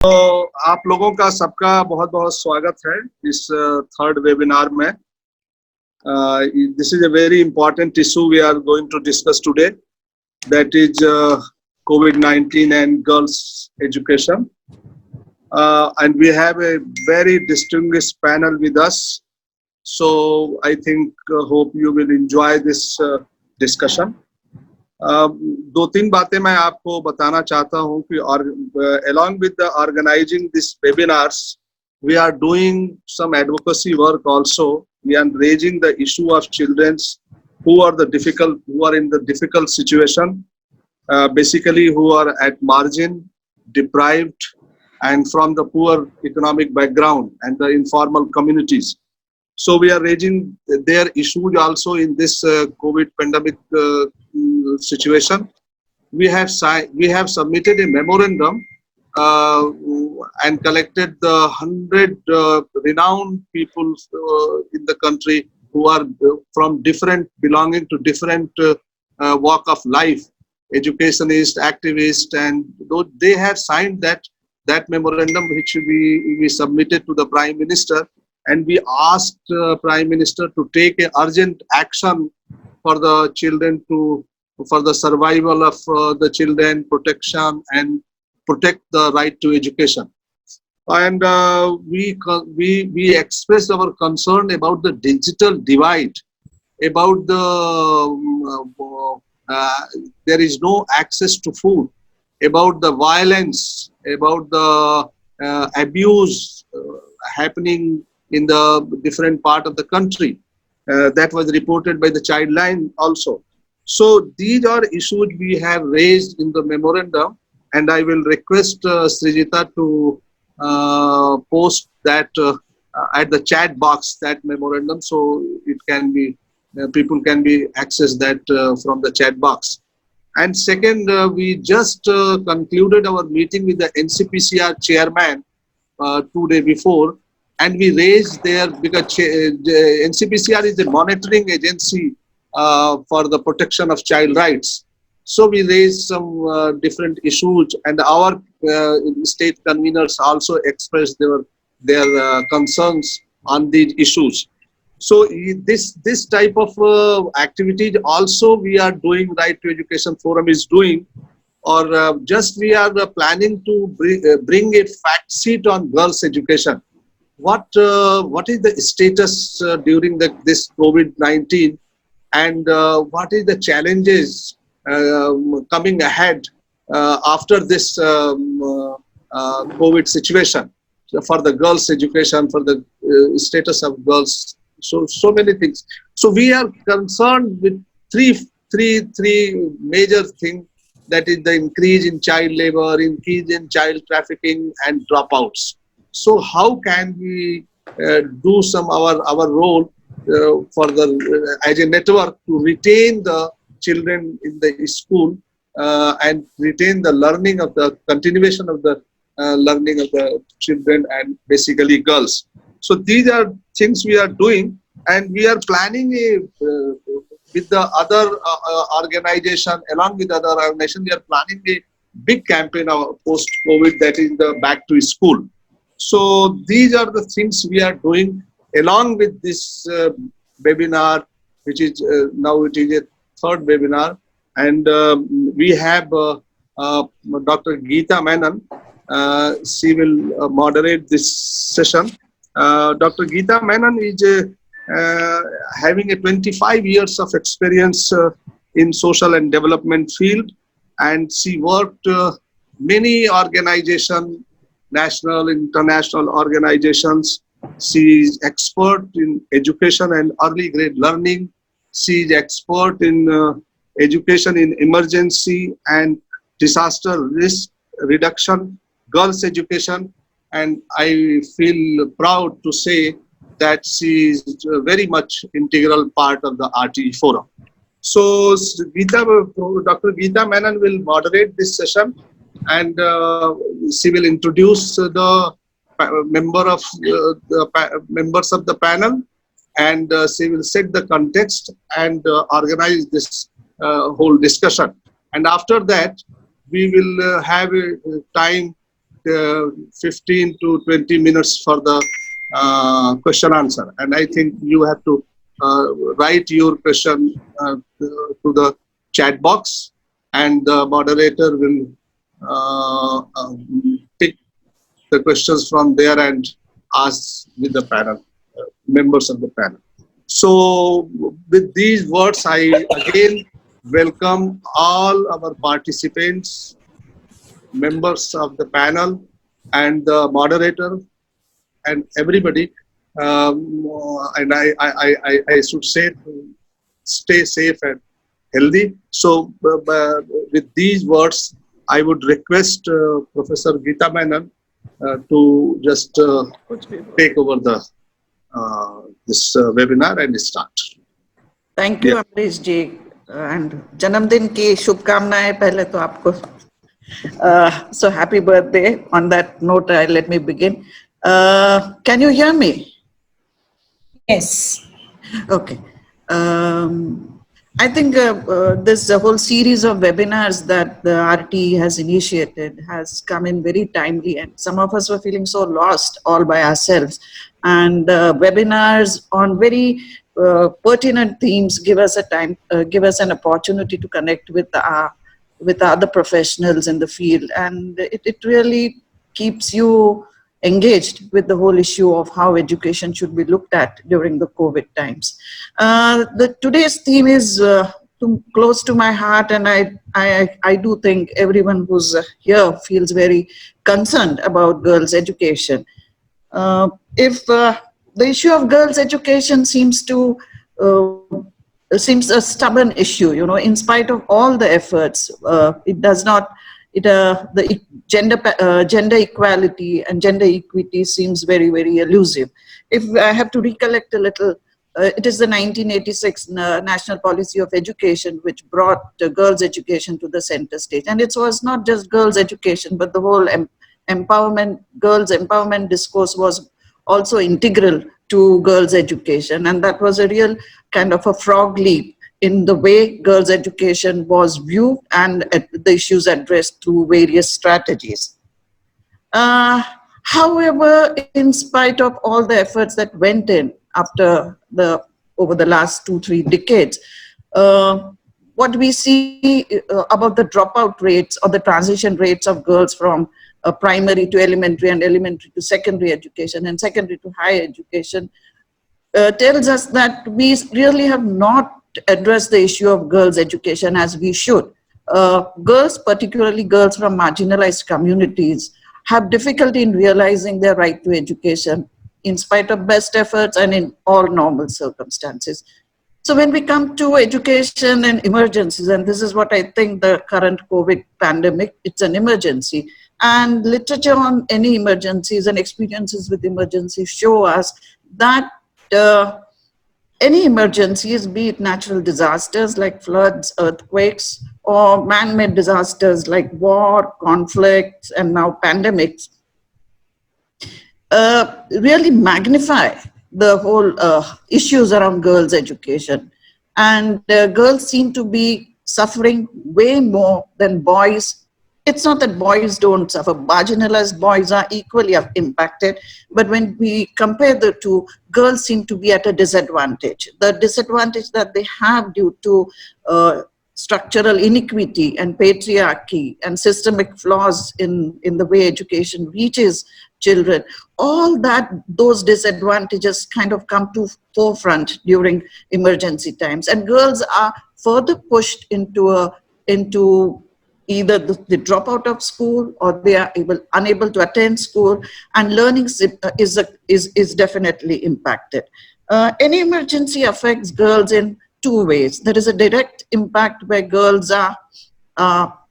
तो आप लोगों का सबका बहुत बहुत स्वागत है इस थर्ड वेबिनार में. This is a very important issue we are going to discuss today, that is COVID-19 and girls education. And we have a very distinguished panel with us. So I think, hope you will enjoy this discussion. दो तीन बातें मैं आपको बताना चाहता हूं कि along with the organizing this webinars, we are doing some advocacy work also. We are raising the issue of children who are in the difficult situation, basically who are at margin, deprived, and from the poor economic background and the informal communities. So we are raising their issues also in this COVID pandemic situation. We have submitted a memorandum and collected the 100 renowned people in the country who are belonging to different walk of life, educationists, activists, and they have signed that memorandum, which we submitted to the Prime Minister. And we asked Prime Minister to take an urgent action for the children, for the survival of the children, protection, and protect the right to education. And we expressed our concern about the digital divide, about there is no access to food, about the violence, about the abuse happening in the different part of the country. That was reported by the Childline also. So these are issues we have raised in the memorandum, and I will request Srijita to post that at the chat box, that memorandum, so it can be people can be access that from the chat box. And second, we just concluded our meeting with the NCPCR chairman 2 days before, and we raised there, because the NCPCR is a monitoring agency for the protection of child rights. So we raised some different issues, and our state conveners also expressed their concerns on these issues. So this type of activities also we are doing, Right to Education Forum is doing, or just we are planning to bring a fact sheet on girls' education. What is the status during this COVID-19, and what is the challenges coming ahead after this COVID situation for the girls' education, for the status of girls? So many things. So we are concerned with three major things, that is the increase in child labor, increase in child trafficking, and dropouts. So how can we do our role for as a network to retain the children in the school and retain the learning of the continuation of the learning of the children, and basically girls. So these are things we are doing, and we are planning with the other organization, along with other organization, we are planning a big campaign of post-COVID, that is the Back to School. So these are the things we are doing along with this webinar, which is now it is a third webinar, and we have Dr. Geeta Menon. She will moderate this session. Dr. Geeta Menon is having a 25 years of experience in social and development field, and she worked many organizations, national, international organizations. She is expert in education and early grade learning. She is expert in education in emergency and disaster risk reduction, girls' education, and I feel proud to say that she is very much integral part of the RTE forum. So Dr. Geeta Menon will moderate this session, and she will introduce the members of the panel, and she will set the context and organize this whole discussion. And after that, we will have time 15 to 20 minutes for the question answer. And I think you have to write your question to the chat box, and the moderator will pick the questions from there and ask with the panel, members of the panel. So with these words, I again welcome all our participants, members of the panel, and the moderator, and everybody. And I should say, stay safe and healthy. So with these words, I would request Professor Geeta Menon to just take over the this webinar and start. Thank you, Amrish ji, and Janamdin ki shubhkamnaएं पहले तो आपको. So happy birthday. On that note, let me begin. Can you hear me? Yes. Okay. I think this whole series of webinars that the RT has initiated has come in very timely, and some of us were feeling so lost all by ourselves. And webinars on very pertinent themes give us an opportunity to connect with the other professionals in the field, and it really keeps you engaged with the whole issue of how education should be looked at during the COVID times. Today's theme is close to my heart, and I do think everyone who's here feels very concerned about girls' education. If the issue of girls' education seems a stubborn issue, you know, in spite of all the efforts, it does not. The gender equality and gender equity seems very, very elusive. If I have to recollect a little, it is the 1986 National Policy of Education which brought girls' education to the center stage. And it was not just girls' education, but the whole girls' empowerment discourse was also integral to girls' education. And that was a real kind of a frog leap in the way girls' education was viewed and the issues addressed through various strategies. However, in spite of all the efforts that went in over the last 2-3 decades, what we see about the dropout rates or the transition rates of girls from primary to elementary and elementary to secondary education and secondary to higher education tells us that we really have not address the issue of girls' education as we should. Girls, particularly girls from marginalized communities, have difficulty in realizing their right to education in spite of best efforts and in all normal circumstances. So when we come to education and emergencies, and this is what I think the current COVID pandemic, it's an emergency. And literature on any emergencies and experiences with emergencies show us that any emergencies, be it natural disasters like floods, earthquakes, or man-made disasters like war, conflicts, and now pandemics, really magnify the whole issues around girls' education. And girls seem to be suffering way more than boys. It's not that boys don't suffer. Marginalized boys are equally impacted. But when we compare the two, girls seem to be at a disadvantage. The disadvantage that they have due to structural inequity and patriarchy and systemic flaws in the way education reaches children, all those disadvantages kind of come to forefront during emergency times. And girls are further pushed into either they drop out of school or they are unable to attend school, and learning is definitely impacted. Any emergency affects girls in two ways. There is a direct impact where girls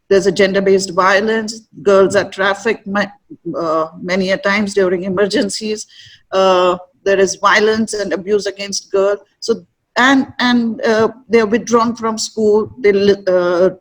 there's a gender-based violence, girls are trafficked many a times during emergencies. There is violence and abuse against girls. So and they're withdrawn from school, they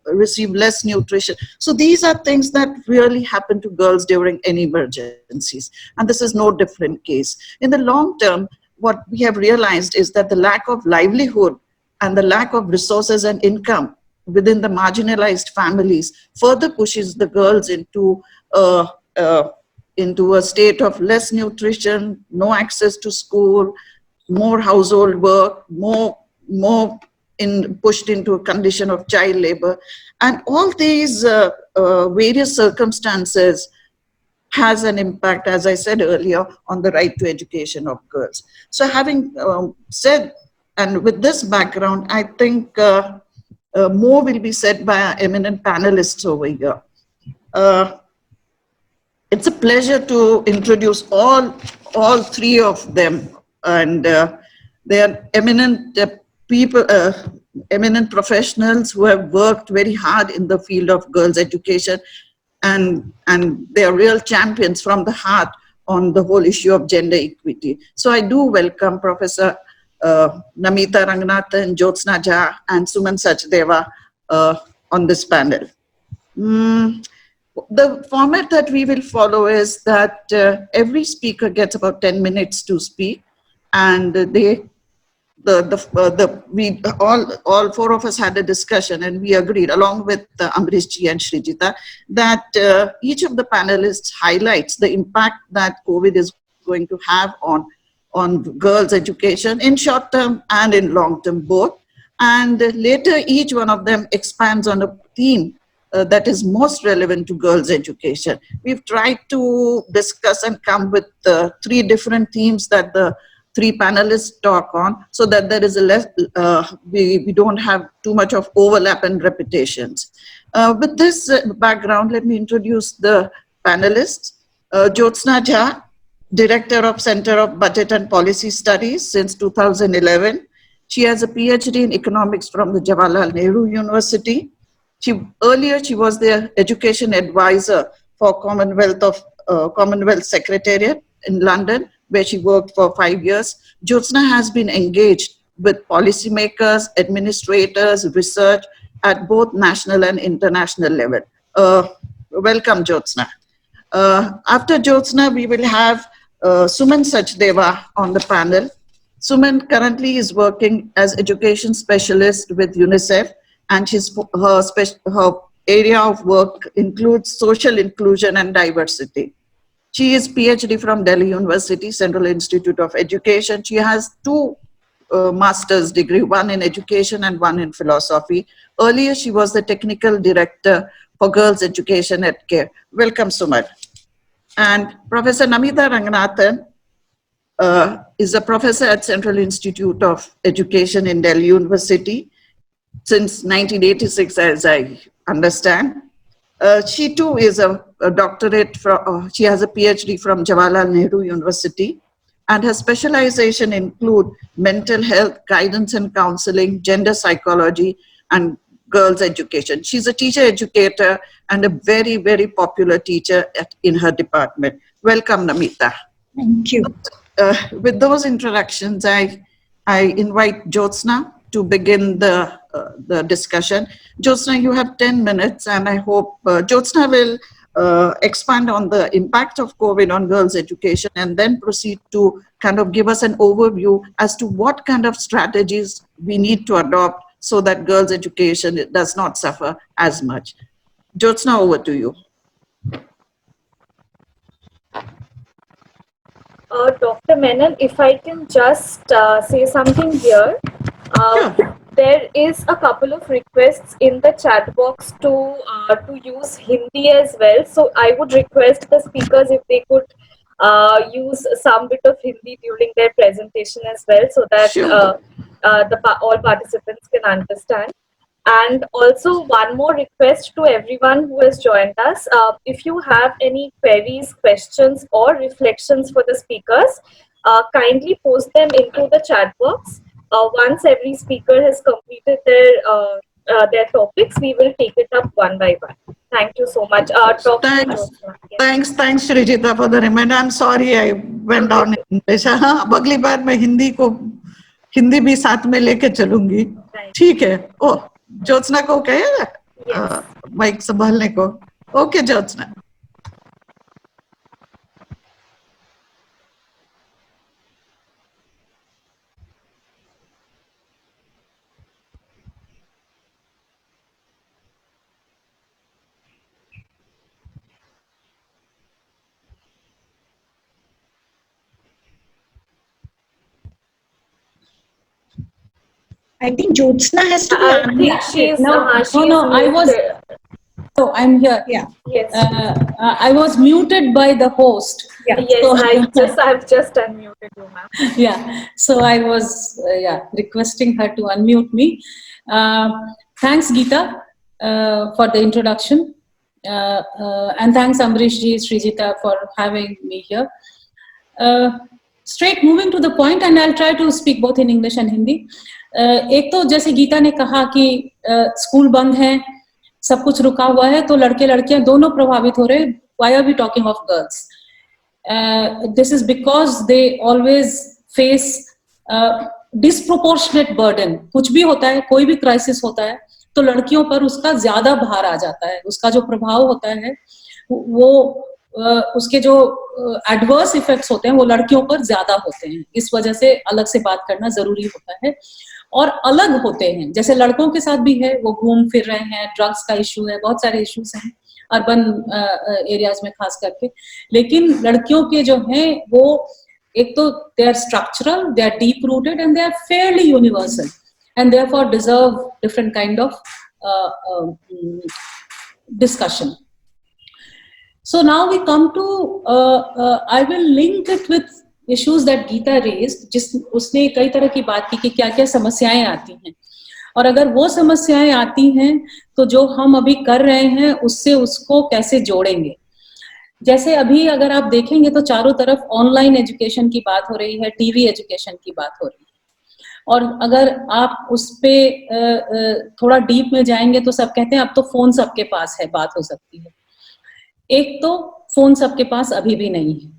receive less nutrition. So these are things that really happen to girls during any emergencies. And this is no different case. In the long term, what we have realized is that the lack of livelihood and the lack of resources and income within the marginalized families further pushes the girls into into a state of less nutrition, no access to school, more household work, more pushed into a condition of child labor, and all these various circumstances has an impact, as I said earlier, on the right to education of girls. So having said, and with this background, I think more will be said by our eminent panelists over here. It's a pleasure to introduce all three of them, and they are eminent people, eminent professionals who have worked very hard in the field of girls' education, and they are real champions from the heart on the whole issue of gender equity. So I do welcome Professor Namita Ranganathan, Jyotsna Jha, and Suman Sachdeva on this panel. The format that we will follow is that every speaker gets about 10 minutes to speak, and we all four of us had a discussion, and we agreed, along with Amrish ji and Srijita, that each of the panelists highlights the impact that COVID is going to have on girls' education in short term and in long term both. And later, each one of them expands on a theme that is most relevant to girls' education. We've tried to discuss and come with three different themes that the three panelists talk on, so that there is a less, we don't have too much of overlap and repetitions. With this background, let me introduce the panelists. Jyotsna Jha, Director of Center of Budget and Policy Studies since 2011. She has a PhD in economics from the Jawaharlal Nehru University. Earlier, she was the education advisor for Commonwealth Secretariat in London, where she worked for 5 years. Jyotsna has been engaged with policymakers, administrators, research at both national and international level. Welcome, Jyotsna. After Jyotsna, we will have Suman Sachdeva on the panel. Suman currently is working as education specialist with UNICEF, and her area of work includes social inclusion and diversity. She is PhD from Delhi University, Central Institute of Education. She has two master's degree, one in education and one in philosophy. Earlier, she was the technical director for girls' education at CARE. Welcome, Suman. And Professor Namita Ranganathan is a professor at Central Institute of Education in Delhi University since 1986, as I understand. She too is a doctorate from, she has a PhD from Jawaharlal Nehru University, and her specialization include mental health, guidance and counseling, gender psychology, and girls' education. She's a teacher educator and a very, very popular teacher in her department. Welcome, Namita. Thank you. With those introductions, I invite Jyotsna to begin the discussion. Jyotsna, you have 10 minutes, and I hope Jyotsna will expand on the impact of COVID on girls' education, and then proceed to kind of give us an overview as to what kind of strategies we need to adopt so that girls' education does not suffer as much. Jyotsna, over to you. Dr. Menon, if I can just say something here. Sure. There is a couple of requests in the chat box to use Hindi as well. So I would request the speakers if they could use some bit of Hindi during their presentation as well, so that Sure. all participants can understand. And also one more request to everyone who has joined us. If you have any queries, questions, or reflections for the speakers, kindly post them into the chat box. Once every speaker has completed their topics, we will take it up one by one. Thank you so much. Thanks. Thanks, Srijita, for the reminder. I'm sorry I went down in English. अब अगली बार मैं हिंदी भी साथ में लेके चलूंगी. ठीक है. ओ, ज्योत्सना को कहेगा माइक संभालने को. Okay, Jyotsna. I think Jyotsna has to be I think unmuted. she's No, she's no, I was. muted. So I'm here. Yeah. Yes. I was muted by the host. Yeah. Yes, So, I've just unmuted you, ma'am. yeah. So I was requesting her to unmute me. Thanks, Geeta, for the introduction, and thanks Amrish ji, Srijita for having me here. Straight moving to the point, and I'll try to speak both in English and Hindi. एक तो जैसे गीता ने कहा कि school बंद है, सब कुछ रुका हुआ है, तो लड़के लड़कियां दोनों प्रभावित हो रहे हैं. Why are we talking of girls? This is because they always face disproportionate burden. कुछ भी होता है, कोई भी क्राइसिस होता है, तो लड़कियों पर उसका ज्यादा भार आ जाता है. उसका जो प्रभाव होता है वो उसके जो एडवर्स इफेक्ट्स होते हैं वो लड़कियों पर ज्यादा होते हैं. इस वजह से अलग से बात करना जरूरी होता है. और अलग होते हैं, जैसे लड़कों के साथ भी है, वो घूम फिर रहे हैं, ड्रग्स का इशू है, बहुत सारे इश्यूज हैं अर्बन एरियाज में खास करके. लेकिन लड़कियों के जो हैं वो एक तो they are structural, they are deep rooted and they are fairly universal and therefore deserve different kind of discussion. So now we come to I will link it with issues that Geeta raised. जिस उसने कई तरह की बात की कि क्या क्या समस्याएं आती हैं, और अगर वो समस्याएं आती हैं तो जो हम अभी कर रहे हैं उससे उसको कैसे जोड़ेंगे. जैसे अभी अगर आप देखेंगे तो चारों तरफ ऑनलाइन एजुकेशन की बात हो रही है, टीवी एजुकेशन की बात हो रही है, और अगर आप उस पे थोड़ा डीप में जाएंगे तो सब कहते हैं अब तो फोन सबके पास है, बात हो सकती है. एक तो फोन सबके पास अभी भी नहीं है,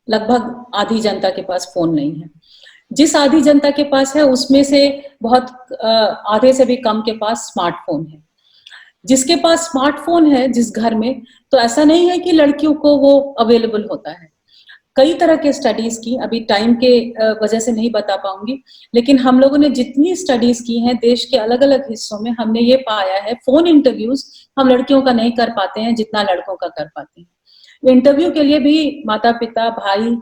लगभग आधी जनता के पास फोन नहीं है. जिस आधी जनता के पास है उसमें से बहुत आधे से भी कम के पास स्मार्टफोन है. जिसके पास स्मार्टफोन है जिस घर में, तो ऐसा नहीं है कि लड़कियों को वो अवेलेबल होता है. कई तरह के स्टडीज की, अभी टाइम के वजह से नहीं बता पाऊंगी, लेकिन हम लोगों ने जितनी स्टडीज की हैं देश के अलग अलग हिस्सों में, हमने ये पाया है फोन इंटरव्यूज हम लड़कियों का नहीं कर पाते हैं जितना लड़कों का कर पाते हैं. इंटरव्यू के लिए भी माता पिता भाई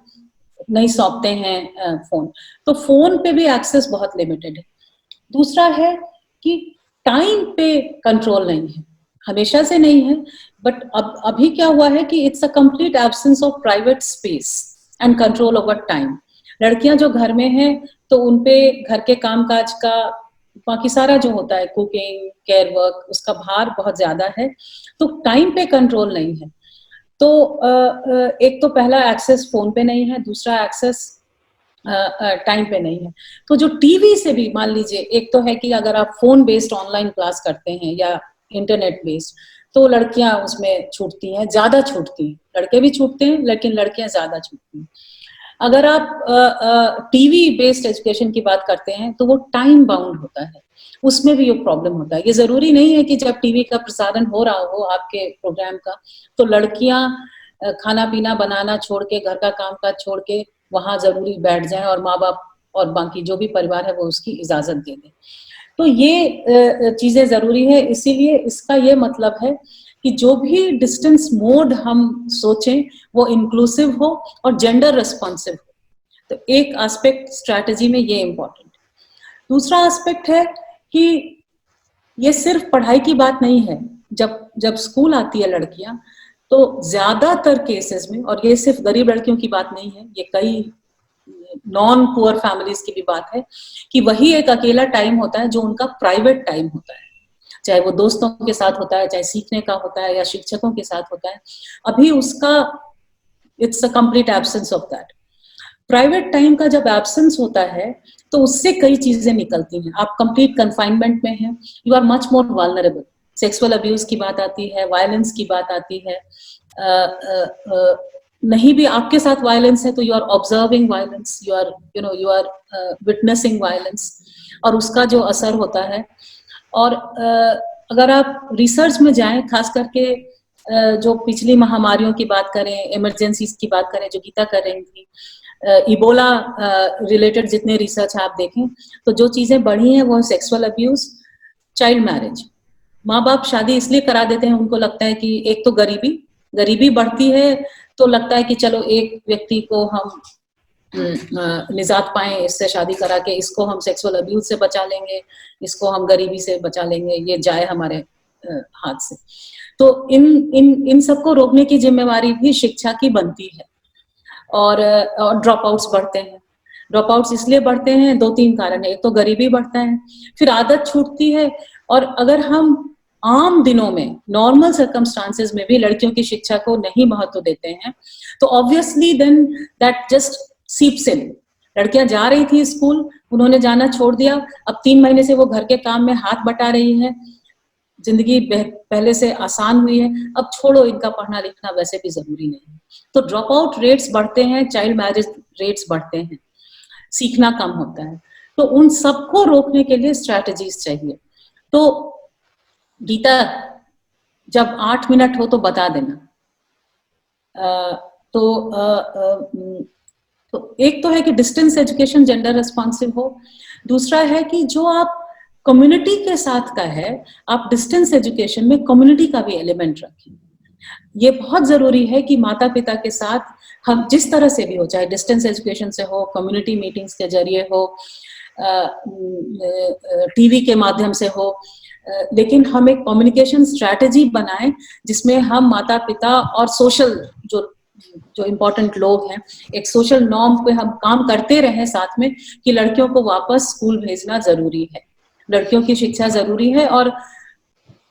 नहीं सौंपते हैं फोन, तो फोन पे भी एक्सेस बहुत लिमिटेड है. दूसरा है कि टाइम पे कंट्रोल नहीं है, हमेशा से नहीं है, बट अब अभी क्या हुआ है कि it's a complete absence of private space and control over time. लड़कियां जो घर में हैं तो उनपे घर के कामकाज का बाकी सारा जो होता है, कुकिंग, केयर वर्क, उसका भार बहुत ज्यादा है, तो टाइम पे कंट्रोल नहीं है. तो एक तो पहला एक्सेस फोन पे नहीं है, दूसरा एक्सेस टाइम पे नहीं है. तो जो टीवी से भी मान लीजिए, एक तो है कि अगर आप फोन बेस्ड ऑनलाइन क्लास करते हैं या इंटरनेट बेस्ड, तो लड़कियां उसमें छूटती हैं, ज्यादा छूटती हैं. लड़के भी छूटते हैं लेकिन लड़कियां ज्यादा छूटती हैं. अगर आप टीवी बेस्ड एजुकेशन की बात करते हैं तो वो टाइम बाउंड होता है, उसमें भी ये प्रॉब्लम होता है. ये जरूरी नहीं है कि जब टीवी का प्रसारण हो रहा हो आपके प्रोग्राम का तो लड़कियां खाना पीना बनाना छोड़ के, घर का काम काज छोड़ के वहां जरूरी बैठ जाएं और माँ बाप और बाकी जो भी परिवार है वो उसकी इजाजत दे दें. तो ये चीजें जरूरी है. इसीलिए इसका ये मतलब है कि जो भी डिस्टेंस मोड हम सोचें वो इंक्लूसिव हो और जेंडर रेस्पॉन्सिव हो. तो एक एस्पेक्ट स्ट्रैटेजी में ये इम्पोर्टेंट. दूसरा एस्पेक्ट है कि ये सिर्फ पढ़ाई की बात नहीं है. जब स्कूल आती है लड़कियां तो ज्यादातर केसेस में, और ये सिर्फ गरीब लड़कियों की बात नहीं है, ये कई नॉन पुअर फैमिलीज की भी बात है, कि वही एक अकेला टाइम होता है जो उनका प्राइवेट टाइम होता है. चाहे वो दोस्तों के साथ होता है, चाहे सीखने का होता है या शिक्षकों के साथ होता है, अभी उसका it's a complete absence of that. Private time का जब एब्सेंस होता है तो उससे कई चीजें निकलती हैं. आप कंप्लीट कन्फाइनमेंट में हैं, you are much more vulnerable. Sexual abuse की बात आती है, वायलेंस की बात आती है. नहीं भी आपके साथ वायलेंस है तो you are observing violence, you are witnessing violence, और उसका जो असर होता है. और अगर आप रिसर्च में जाएं, खास करके जो पिछली महामारियों की बात करें, इमरजेंसीज की बात करें जो गीता कर रही थी, इबोला रिलेटेड जितने रिसर्च आप देखें तो जो चीजें बढ़ी हैं वो सेक्सुअल अब्यूज, चाइल्ड मैरिज. माँ बाप शादी इसलिए करा देते हैं, उनको लगता है कि एक तो गरीबी बढ़ती है तो लगता है कि चलो एक व्यक्ति को हम निजात पाएं, इससे शादी करा के इसको हम सेक्सुअल अब्यूज से बचा लेंगे, इसको हम गरीबी से बचा लेंगे, ये जाए हमारे हाथ से। तो इन सबको रोकने की जिम्मेवारी भी शिक्षा की बनती है। और ड्रॉप आउट्स बढ़ते हैं। ड्रॉप आउट्स इसलिए बढ़ते हैं, 2-3 कारण है। एक तो गरीबी बढ़ता है, फिर आदत छूटती है, और अगर हम आम दिनों में नॉर्मल सर्कमस्टांसेस में भी लड़कियों की शिक्षा को नहीं महत्व देते हैं, तो ऑब्वियसली देन दैट जस्ट सीप्स इन। लड़कियां जा रही थी स्कूल, उन्होंने जाना छोड़ दिया, अब 3 महीने से वो घर के काम में हाथ बटा रही है, जिंदगी पहले से आसान हुई है, अब छोड़ो, इनका पढ़ना लिखना वैसे भी जरूरी नहीं है। तो ड्रॉप आउट रेट्स बढ़ते हैं, चाइल्ड मैरिज रेट्स बढ़ते हैं, सीखना कम होता है। तो उन सबको रोकने के लिए स्ट्रैटेजीज चाहिए। तो गीता, जब 8 मिनट हो तो बता देना। तो एक तो है कि डिस्टेंस एजुकेशन जेंडर रिस्पॉन्सिव हो, दूसरा है कि जो आप कम्युनिटी के साथ का है, आप डिस्टेंस एजुकेशन में कम्युनिटी का भी एलिमेंट रखें। ये बहुत जरूरी है कि माता पिता के साथ हम जिस तरह से भी हो, चाहे डिस्टेंस एजुकेशन से हो, कम्युनिटी मीटिंग्स के जरिए हो, टीवी के माध्यम से हो, लेकिन हम एक कम्युनिकेशन स्ट्रैटेजी बनाएं जिसमें हम माता पिता और सोशल जो इम्पोर्टेंट लोग हैं, एक सोशल नॉर्म पे हम काम करते रहें साथ में, कि लड़कियों को वापस स्कूल भेजना जरूरी है, लड़कियों की शिक्षा जरूरी है, और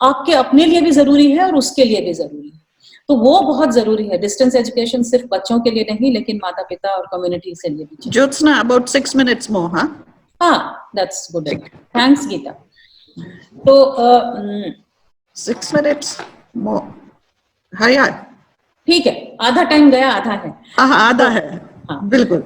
आपके अपने लिए भी जरूरी है और उसके लिए भी जरूरी है। तो वो बहुत जरूरी है। डिस्टेंस एजुकेशन सिर्फ बच्चों के लिए नहीं, लेकिन माता पिता और कम्युनिटी से लिए भी। Jyotsna, about 6 minutes more, huh? हाँ, that's good. Thanks, गीता। तो 6 minutes more. हाँ यार, ठीक है, आधा टाइम गया, आधा है। हाँ आधा है, हाँ बिल्कुल।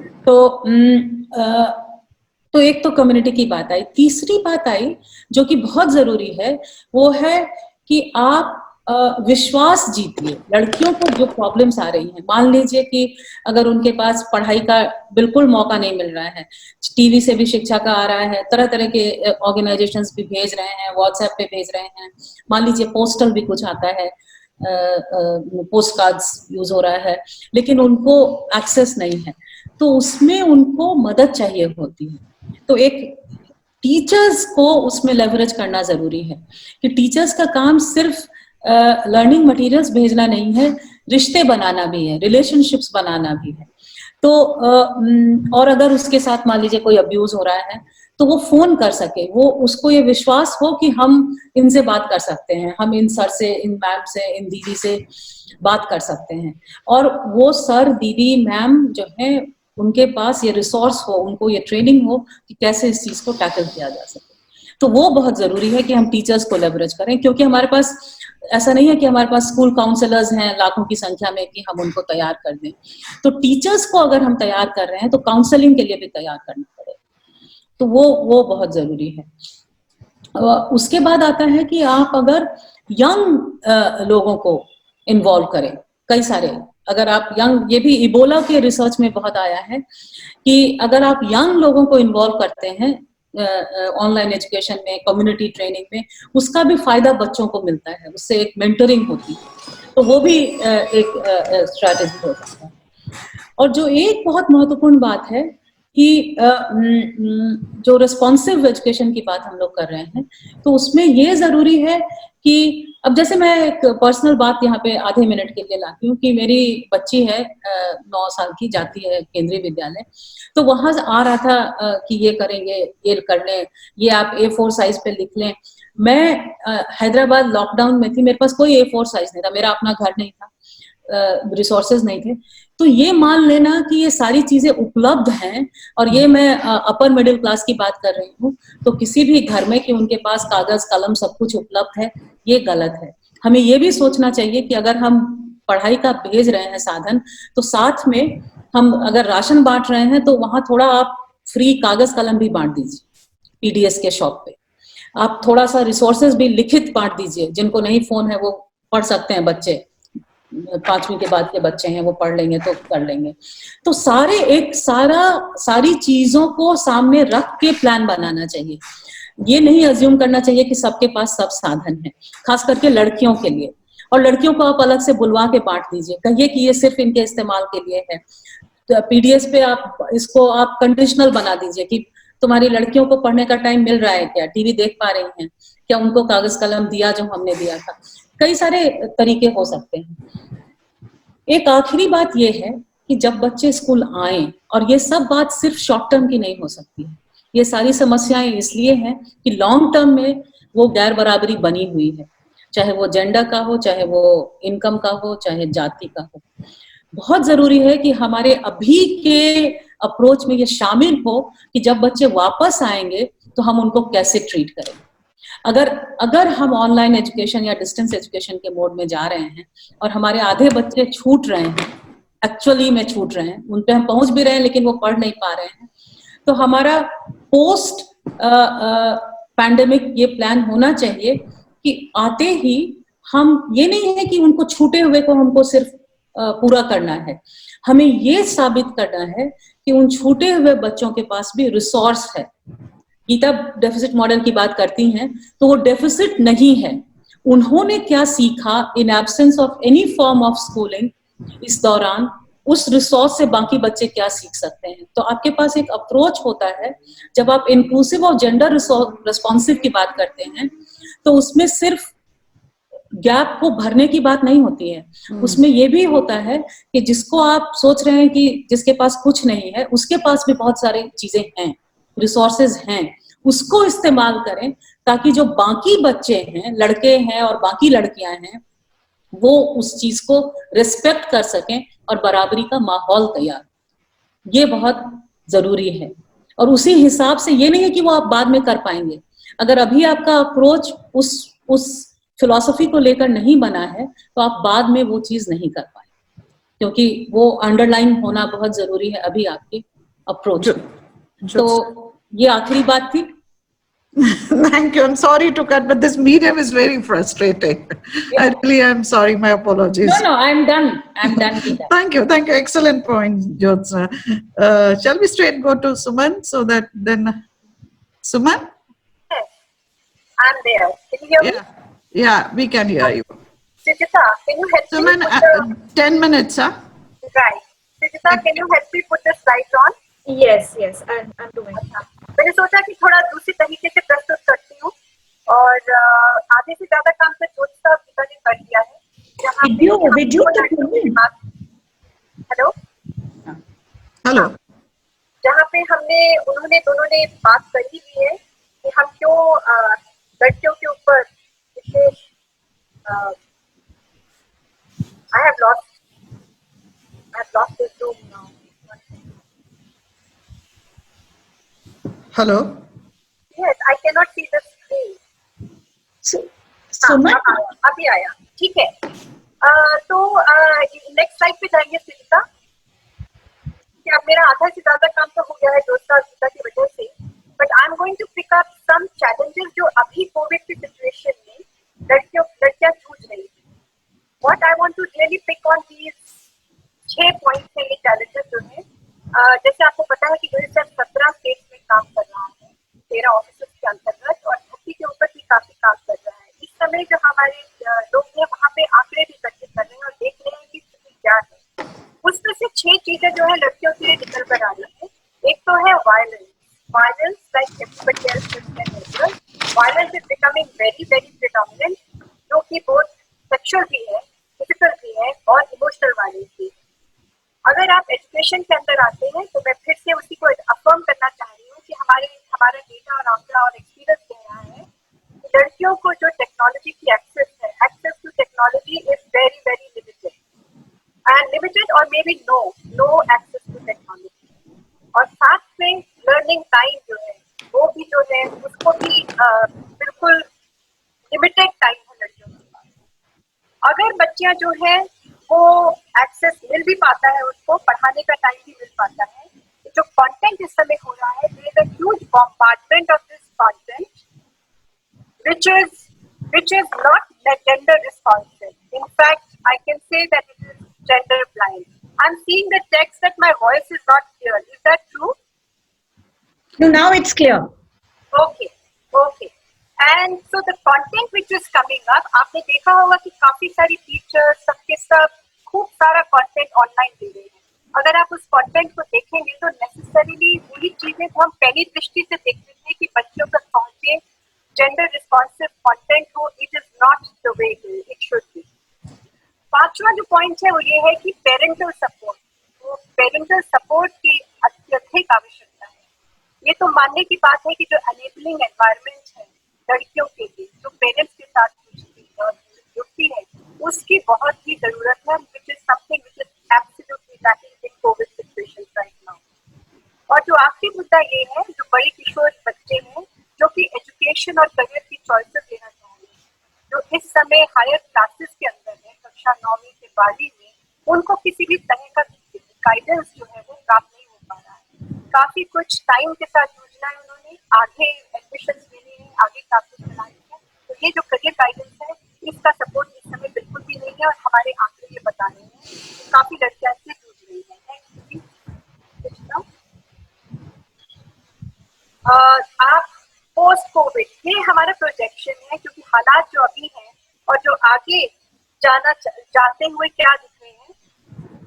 तो एक तो कम्युनिटी की बात आई। तीसरी बात आई जो कि बहुत जरूरी है, वो है कि आप विश्वास जीतिए। लड़कियों को जो प्रॉब्लम्स आ रही हैं, मान लीजिए कि अगर उनके पास पढ़ाई का बिल्कुल मौका नहीं मिल रहा है, टीवी से भी शिक्षा का आ रहा है, तरह तरह के ऑर्गेनाइजेशंस भी भेज रहे हैं, व्हाट्सएप पे भेज रहे हैं, मान लीजिए पोस्टल भी कुछ आता है, पोस्ट कार्ड्स यूज हो रहा है, लेकिन उनको एक्सेस नहीं है, तो उसमें उनको मदद चाहिए होती है। तो एक टीचर्स को उसमें लेवरेज करना जरूरी है कि टीचर्स का काम सिर्फ लर्निंग मटेरियल्स भेजना नहीं है, रिश्ते बनाना भी है, रिलेशनशिप्स बनाना भी है। तो और अगर उसके साथ मान लीजिए कोई अब्यूज हो रहा है, तो वो फोन कर सके, वो उसको ये विश्वास हो कि हम इनसे बात कर सकते हैं, हम इन सर से, इन मैम से, इन दीदी से बात कर सकते हैं, और वो सर दीदी मैम जो है उनके पास ये रिसोर्स हो, उनको ये ट्रेनिंग हो कि कैसे इस चीज को टैकल किया जा सके। तो वो बहुत जरूरी है कि हम टीचर्स को लेवरेज करें, क्योंकि हमारे पास ऐसा नहीं है कि हमारे पास स्कूल काउंसलर्स हैं लाखों की संख्या में कि हम उनको तैयार कर दें। तो टीचर्स को अगर हम तैयार कर रहे हैं तो काउंसलिंग के लिए भी तैयार करना पड़ेगा। तो वो बहुत जरूरी है। उसके बाद आता है कि आप अगर यंग लोगों को इन्वॉल्व करें, कई सारे, अगर आप यंग, ये भी इबोला के रिसर्च में बहुत आया है कि अगर आप यंग लोगों को इन्वॉल्व करते हैं ऑनलाइन एजुकेशन में, कम्युनिटी ट्रेनिंग में, उसका भी फायदा बच्चों को मिलता है, उससे एक मेंटरिंग होती है, तो वो भी एक स्ट्रैटेजी हो सकता है। और जो एक बहुत महत्वपूर्ण बात है कि जो रिस्पॉन्सिव एजुकेशन की बात हम लोग कर रहे हैं, तो उसमें ये जरूरी है कि अब जैसे मैं एक पर्सनल बात यहाँ पे आधे मिनट के लिए लाती हूँ कि मेरी बच्ची है 9 साल की, जाती है केंद्रीय विद्यालय, तो वहां आ रहा था कि ये करेंगे, ये कर लें, ये आप A4 साइज पे लिख लें। मैं हैदराबाद लॉकडाउन में थी, मेरे पास कोई A4 साइज नहीं था, मेरा अपना घर नहीं था, रिसोर्सेज नहीं थे। तो ये मान लेना कि ये सारी चीजें उपलब्ध हैं, और ये मैं अपर मिडिल क्लास की बात कर रही हूँ, तो किसी भी घर में कि उनके पास कागज कलम सब कुछ उपलब्ध है, ये गलत है। हमें ये भी सोचना चाहिए कि अगर हम पढ़ाई का भेज रहे हैं साधन, तो साथ में हम अगर राशन बांट रहे हैं तो वहां थोड़ा आप फ्री कागज कलम भी बांट दीजिए PDS के शॉप पे। आप थोड़ा सा रिसोर्सेज भी लिखित बांट दीजिए, जिनको नहीं फोन है वो पढ़ सकते हैं, बच्चे 5वीं के बाद के बच्चे हैं वो पढ़ लेंगे तो कर लेंगे। तो सारी चीजों को सामने रख के प्लान बनाना चाहिए। ये नहीं अज्यूम करना चाहिए कि सबके पास सब साधन है, खास करके लड़कियों के लिए। और लड़कियों को आप अलग से बुलवा के बांट दीजिए, कहिए कि ये सिर्फ इनके इस्तेमाल के लिए है। पीडीएस पे आप इसको आप कंडीशनल बना दीजिए कि तुम्हारी लड़कियों को पढ़ने का टाइम मिल रहा है क्या, टीवी देख पा रही हैं क्या, उनको कागज कलम दिया जो हमने दिया था। कई सारे तरीके हो सकते हैं। एक आखिरी बात ये है कि जब बच्चे स्कूल आए, और ये सब बात सिर्फ शॉर्ट टर्म की नहीं हो सकती है, ये सारी समस्याएं इसलिए हैं कि लॉन्ग टर्म में वो गैर बराबरी बनी हुई है, चाहे वो जेंडर का हो, चाहे वो इनकम का हो, चाहे जाति का हो। बहुत जरूरी है कि हमारे अभी के अप्रोच में ये शामिल हो कि जब बच्चे वापस आएंगे तो हम उनको कैसे ट्रीट करें। अगर हम ऑनलाइन एजुकेशन या डिस्टेंस एजुकेशन के मोड में जा रहे हैं और हमारे आधे बच्चे छूट रहे हैं, एक्चुअली में छूट रहे हैं, उन पे हम पहुंच भी रहे हैं लेकिन वो पढ़ नहीं पा रहे हैं, तो हमारा पोस्ट पैंडेमिक ये प्लान होना चाहिए कि आते ही हम, ये नहीं है कि उनको छूटे हुए को हमको सिर्फ पूरा करना है, हमें ये साबित करना है कि उन छूटे हुए बच्चों के पास भी रिसोर्स है। गीता डेफिसिट मॉडल की बात करती हैं तो वो डेफिसिट नहीं है, उन्होंने क्या सीखा in absence of any form of schooling, इस दौरान उस रिसोर्स से बाकी बच्चे क्या सीख सकते हैं। तो आपके पास एक अप्रोच होता है, जब आप इंक्लूसिव और जेंडर रिस्पॉन्सिव की बात करते हैं तो उसमें सिर्फ गैप को भरने की बात नहीं होती है, उसमें ये भी होता है कि जिसको आप सोच रहे हैं कि जिसके पास कुछ नहीं है, उसके पास भी बहुत सारी चीजें हैं, रिसोर्सेज हैं, उसको इस्तेमाल करें ताकि जो बाकी बच्चे हैं, लड़के हैं और बाकी लड़कियां हैं, वो उस चीज को रिस्पेक्ट कर सकें और बराबरी का माहौल तैयार, ये बहुत जरूरी है। और उसी हिसाब से ये नहीं है कि वो आप बाद में कर पाएंगे, अगर अभी आपका अप्रोच उस फिलॉसफी को लेकर नहीं बना है तो आप बाद में वो चीज नहीं कर पाए, क्योंकि वो अंडरलाइन होना बहुत जरूरी है अभी आपकी अप्रोच। तो ये आखिरी बात थी। Thank you. I'm sorry to cut, but this medium is very frustrating. Yeah. I really am sorry. My apologies. No, I'm done. Gita. Thank you. Excellent point, Jyotsna. Shall we straight go to Suman so that then Suman? I'm there. Can you hear me? Yeah, we can hear you. Sujita, can you help Suman, me put 10 minutes, huh? right. Sujita, can you help me put the slides on? Yes, I'm doing. मैंने सोचा कि थोड़ा दूसरी तरीके से प्रस्तुत करती हूँ, और आधे से ज्यादा काम तो ज्योत्सना गीता ने कर दिया है। हेलो, जहाँ पे उन्होंने ने बात करी हुई है कि हम क्यों लड़कियों के ऊपर इतने I have lost this room now. hello. Yes, I cannot see the screen. Suman? अभी आया, ठीक है। तो नेक्स्ट स्लाइड पे जाएंगे सुनीता। कि अब मेरा आधा से ज्यादा काम तो हो गया है ज्योत्सना गीता की वजह से, but I am going to pick up some challenges जो अभी कोविड की सिचुएशन में लड़कियां जूझ रही है। What I want to really pick on these 6 points है, ये चैलेंजेस जो है। जैसे आपको पता है कि यूनिसेफ 17 स्टेट्स में काम कर रहा है, 13 ऑफिस के अंतर्गत, और धरती के ऊपर भी काफी काम कर रहा है। इस समय जो हमारे लोग हैं वहाँ पे आंकड़े भी इकट्ठे कर रहे हैं और देख रहे हैं कि स्थिति क्या है। उसमें से 6 चीजें जो है लड़कियों के लिए निकल कर आ रही है। एक तो है violence like everybody else is violence is becoming very very predominant, जो कि बहुत सेक्सुअल भी है, फिजिकल भी है और इमोशनल वायलेंस भी। अगर आप एजुकेशन के अंदर आते हैं तो मैं फिर से उसी को अफर्म करना चाह रही हूँ कि हमारा डेटा और आंकड़ा और एक्सपीरियंस कह रहा है कि लड़कियों को जो टेक्नोलॉजी की एक्सेस है, access to technology is very very limited और may be no access to technology. और साथ में लर्निंग टाइम जो है वो भी जो है उसको भी बिल्कुल लिमिटेड टाइम है लड़कियों के पास। अगर बच्चियां जो है वो एक्सेस मिल भी पाता है, उसको पढ़ाने का टाइम भी मिल पाता है, जो कंटेंट इस समय हो रहा है, there is a huge bombardment of this content which is not gender responsive. In fact, I can say that it is gender blind. I'm seeing the text that my voice is not clear. Is that true? No, now it's clear. Okay. And so the content which is coming up, आपने देखा होगा कि काफी सारी teachers सबके सब खूब सारा कंटेंट ऑनलाइन दे रहे हैं। अगर आप उस कंटेंट को देखेंगे तो नेसेसरीली वही चीजें जो हम पहली दृष्टि से देखते थे कि बच्चों तक पहुंचे, जेंडर रिस्पॉन्सिव कंटेंट हो, it is not the way it should be. पांचवा जो पॉइंट है वो ये है कि पेरेंटल सपोर्ट, तो पेरेंटल सपोर्ट की अत्यधिक आवश्यकता है। ये तो मानने की बात है कि जो एनेबलिंग एनवायरनमेंट है लड़कियों के लिए, जो पेरेंट्स के साथ जुड़ती है, उसकी बहुत ही जरूरत है, which is something which is absolutely lacking in Covid situation right now. और जो आखिरी मुद्दा ये है, जो बड़े किशोर बच्चे हैं जो कि एजुकेशन और करियर की चॉइसेस लेना चाहेंगे, जो इस समय हायर क्लासेस के अंदर है, कक्षा 9वीं से 12वीं में, उनको किसी भी तरह का गाइडेंस जो है वो प्राप्त नहीं हो पा रहा है। काफी कुछ टाइम के साथ जूझना है उन्होंने, आगे एडमिशन लेने हैं, आगे क्लासेस चलानी है, तो ये जो करियर गाइडेंस है इसका सपोर्ट इस समय बिल्कुल भी नहीं है। और हमारे आंकड़े ये बता रहे हैं कि काफी लड़कियां इससे जूझ रही है। आप पोस्ट कोविड, ये हमारा प्रोजेक्शन है, क्योंकि हालात जो अभी हैं और जो आगे जाते हुए क्या दिख रहे हैं,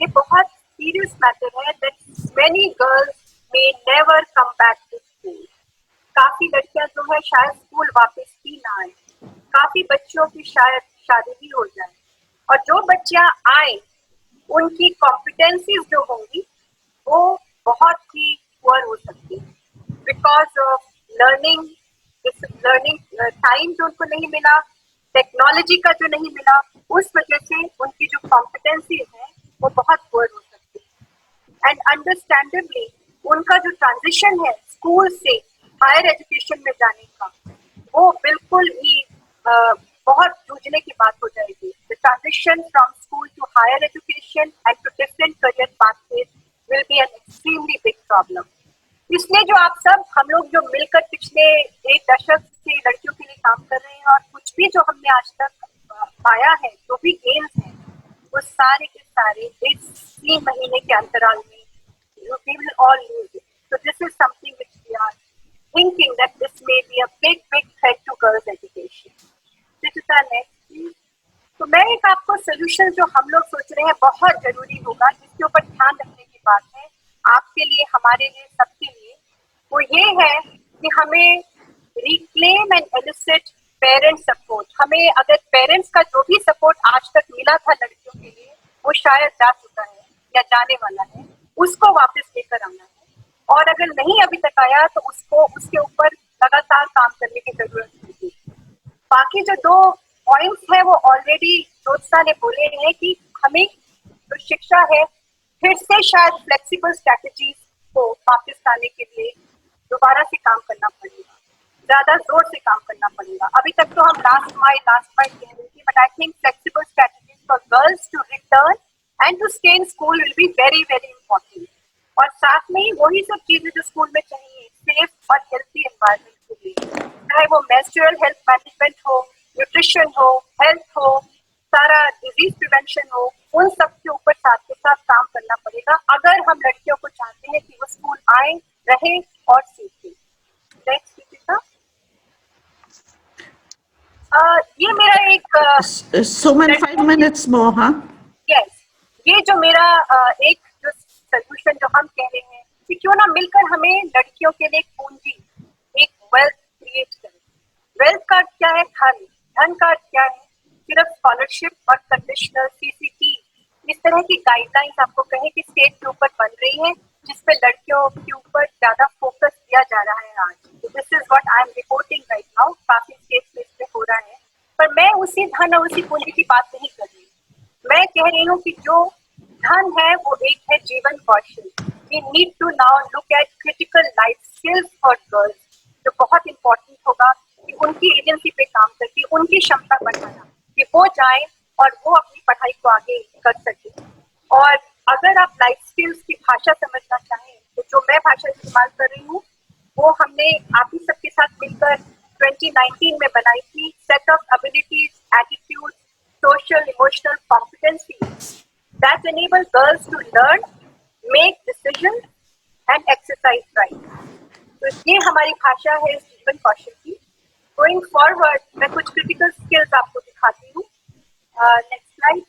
ये बहुत सीरियस मैटर है that many girls may never come back to school. काफी लड़कियां जो है शायद स्कूल वापस ही ना आए, काफी बच्चों की शायद शादी भी हो जाए, और जो बच्चियां आए उनकी कॉम्पिटेंसीज जो होंगी वो बहुत ही पुअर हो सकती है, बिकॉज ऑफ लर्निंग टाइम जो उनको नहीं मिला, टेक्नोलॉजी का जो नहीं मिला, उस वजह से उनकी जो कॉम्पिटेंसीज है वो बहुत पुअर हो सकती है। एंड अंडरस्टैंडेबली उनका जो ट्रांजिशन है स्कूल से हायर एजुकेशन में जाने का, वो बिल्कुल ही बहुत जूझने की बात हो जाएगी। The transition from school to higher education and to different career pathways will be an extremely big problem. इसलिए जो आप सब हम लोग जो मिलकर पिछले एक दशक से लड़कियों के लिए काम कर रहे हैं, और कुछ भी जो हमने आज तक पाया है, जो भी गेम्स हैं, वो सारे के सारे इस 3 महीने के अंतराल में we will all lose it. So this is something which we are thinking that this may be a big threat to girls' education. This is our next please. तो मैं एक आपको सोल्यूशन जो हम लोग सोच रहे हैं बहुत जरूरी होगा, जिसके ऊपर ध्यान रखने की बात है आपके लिए, हमारे लिए, सबके लिए, वो ये है कि हमें reclaim and elicit parent support. हमें अगर पेरेंट्स का जो भी सपोर्ट आज तक मिला था लड़कियों के लिए, वो शायद जा चुका है या जाने वाला है, उसको वापस लेकर आना है। और अगर नहीं अभी तक आया तो उसको उसके ऊपर लगातार काम करने की जरूरत होगी। बाकी जो 2 पॉइंट्स है वो ऑलरेडी ज्योत्सना ने बोले हैं कि हमें जो शिक्षा है फिर से शायद फ्लेक्सिबल स्ट्रैटेजीज को वापस लाने के लिए दोबारा से काम करना पड़ेगा, ज्यादा जोर से काम करना पड़ेगा। अभी तक तो हम लास्ट माइल कह रहे थे, but I think flexible strategies for girls to return and to stay in school will be very very important. और साथ में ही वही सब चीजें जो स्कूल में चाहिए, सेफ और हेल्थी एनवायरनमेंट के लिए, चाहे वो मेंस्ट्रुअल हेल्थ मैनेजमेंट हो, न्यूट्रिशन हो, हेल्थ हो, सारा डिजीज प्रिवेंशन हो, उन सब के ऊपर साथ के साथ काम करना पड़ेगा अगर हम लड़कियों को चाहते हैं कि वो स्कूल आए, रहे और सीखें। नेक्स्ट दीपिका। ये मेरा एक Suman, 5 minutes more, huh? Yes, ये जो मेरा एक जो सोल्यूशन जो हम कह रहे हैं कि क्यों ना मिलकर हमें लड़कियों के लिए एक पूंजी, एक वेल्थ क्रिएट करें। वेल्थ का क्या है? धन का क्या है? सिर्फ स्कॉलरशिप और कंडीशनल सीसीटी, इस तरह की गाइडलाइंस आपको कहें कि स्टेट के ऊपर बन रही है, जिसपे लड़कियों के ऊपर ज्यादा फोकस दिया जा रहा है आज। This is what I am reporting right now, काफी स्टेट में इसमें हो रहा है। पर मैं उसी धन और उसी पूंजी की बात नहीं कर रही, मैं कह रही हूँ कि जो धन है वो एक है जीवन कौशल। We need to now look at critical life skills for girls, जो बहुत इंपॉर्टेंट होगा कि उनकी एजेंसी पे काम करके उनकी क्षमता बढ़ाना, कि वो जाए और वो अपनी पढ़ाई को आगे कर सके। और अगर आप लाइफ स्किल्स की भाषा समझना चाहें तो जो मैं भाषा इस्तेमाल कर रही हूँ वो हमने आप ही सबके साथ मिलकर 2019 में बनाई थी, set of abilities, attitude, social emotional competencies that enable girls to learn, make decisions and exercise right. तो ये हमारी भाषा है इस जीवन कौशल की। Going forward, मैं कुछ critical skills आपको दिखाती हूँ। Next slide.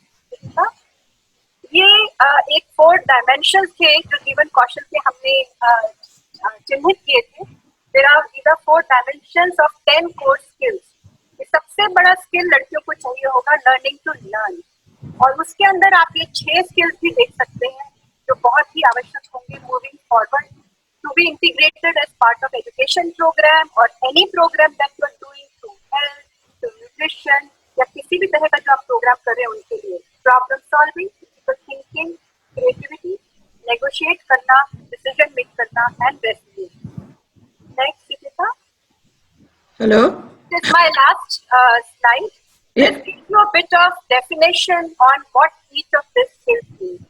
ये एक 4 डायमेंशन थे जो जीवन कौशल के हमने चिन्हित किए थे. There are either 4 dimensions of 10 core skills. सबसे बड़ा स्किल लड़कियों को चाहिए होगा लर्निंग टू लर्न, और उसके अंदर आप ये 6 स्किल्स भी देख सकते हैं जो बहुत ही आवश्यक होंगे moving forward to be integrated as part of education programme और any programme that you are doing to health, to nutrition या किसी भी तरह का जो आप प्रोग्राम कर रहे हैं उनके लिए. Problem solving, thinking, creativity, negotiate करना, डिसीजन मेक करना and resilience. Next Sujita. Hello? This is my last slide. Yeah. This gives you a bit of definition on what each of these skills means.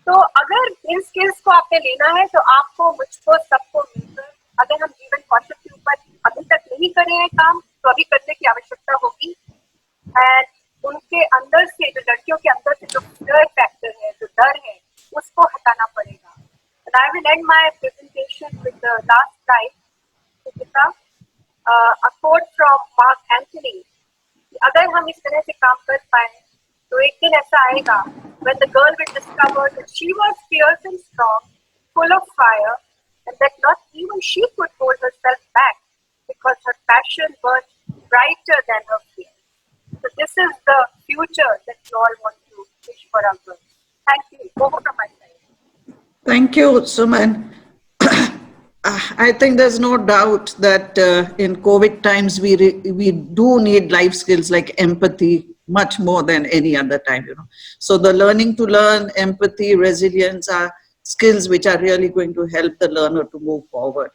तो अगर इन skills को आपने लेना है तो आपको, मुझको, सबको मिलकर अगर हम जीवन कौशल के ऊपर अभी तक नहीं कर रहे हैं काम तो अभी करने की आवश्यकता होगी. एंड उनके अंदर से, जो लड़कियों के अंदर से जो फियर फैक्टर है, जो डर है, उसको हटाना पड़ेगा. And I will end my presentation with the last slide. Sujita. A quote from Mark Antony. अगर हम इस तरह से काम कर पाए तो एक दिन ऐसा आएगा when the girl will discover that she was fierce and strong, full of fire, and that not even she could hold herself back because her passion was brighter than her fear. So this is the future that we all want to wish for our girls. Thank you. Over from my side. Thank you, Suman. I think there's no doubt that in COVID times we do need life skills like empathy much more than any other time, you know. So the learning to learn, empathy, resilience are skills which are really going to help the learner to move forward.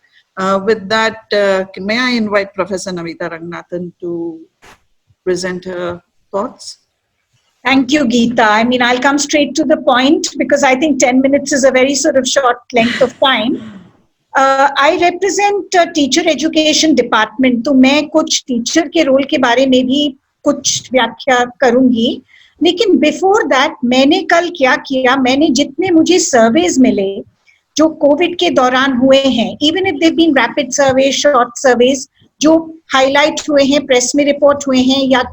With that, may I invite Professor Namita Ranganathan to present her thoughts? Thank you, Geeta. I mean, I'll come straight to the point because I think 10 minutes is a very sort of short length of time. I represent teacher education department, तो मैं कुछ teacher के role के बारे में भी कुछ व्याख्या करूंगी. लेकिन बिफोर दैट मैंने कल क्या किया, मैंने जितने मुझे सर्वेज मिले जो कोविड के दौरान हुए हैं, even if they been rapid survey, short surveys जो हाईलाइट हुए हैं, प्रेस में रिपोर्ट हुए हैं या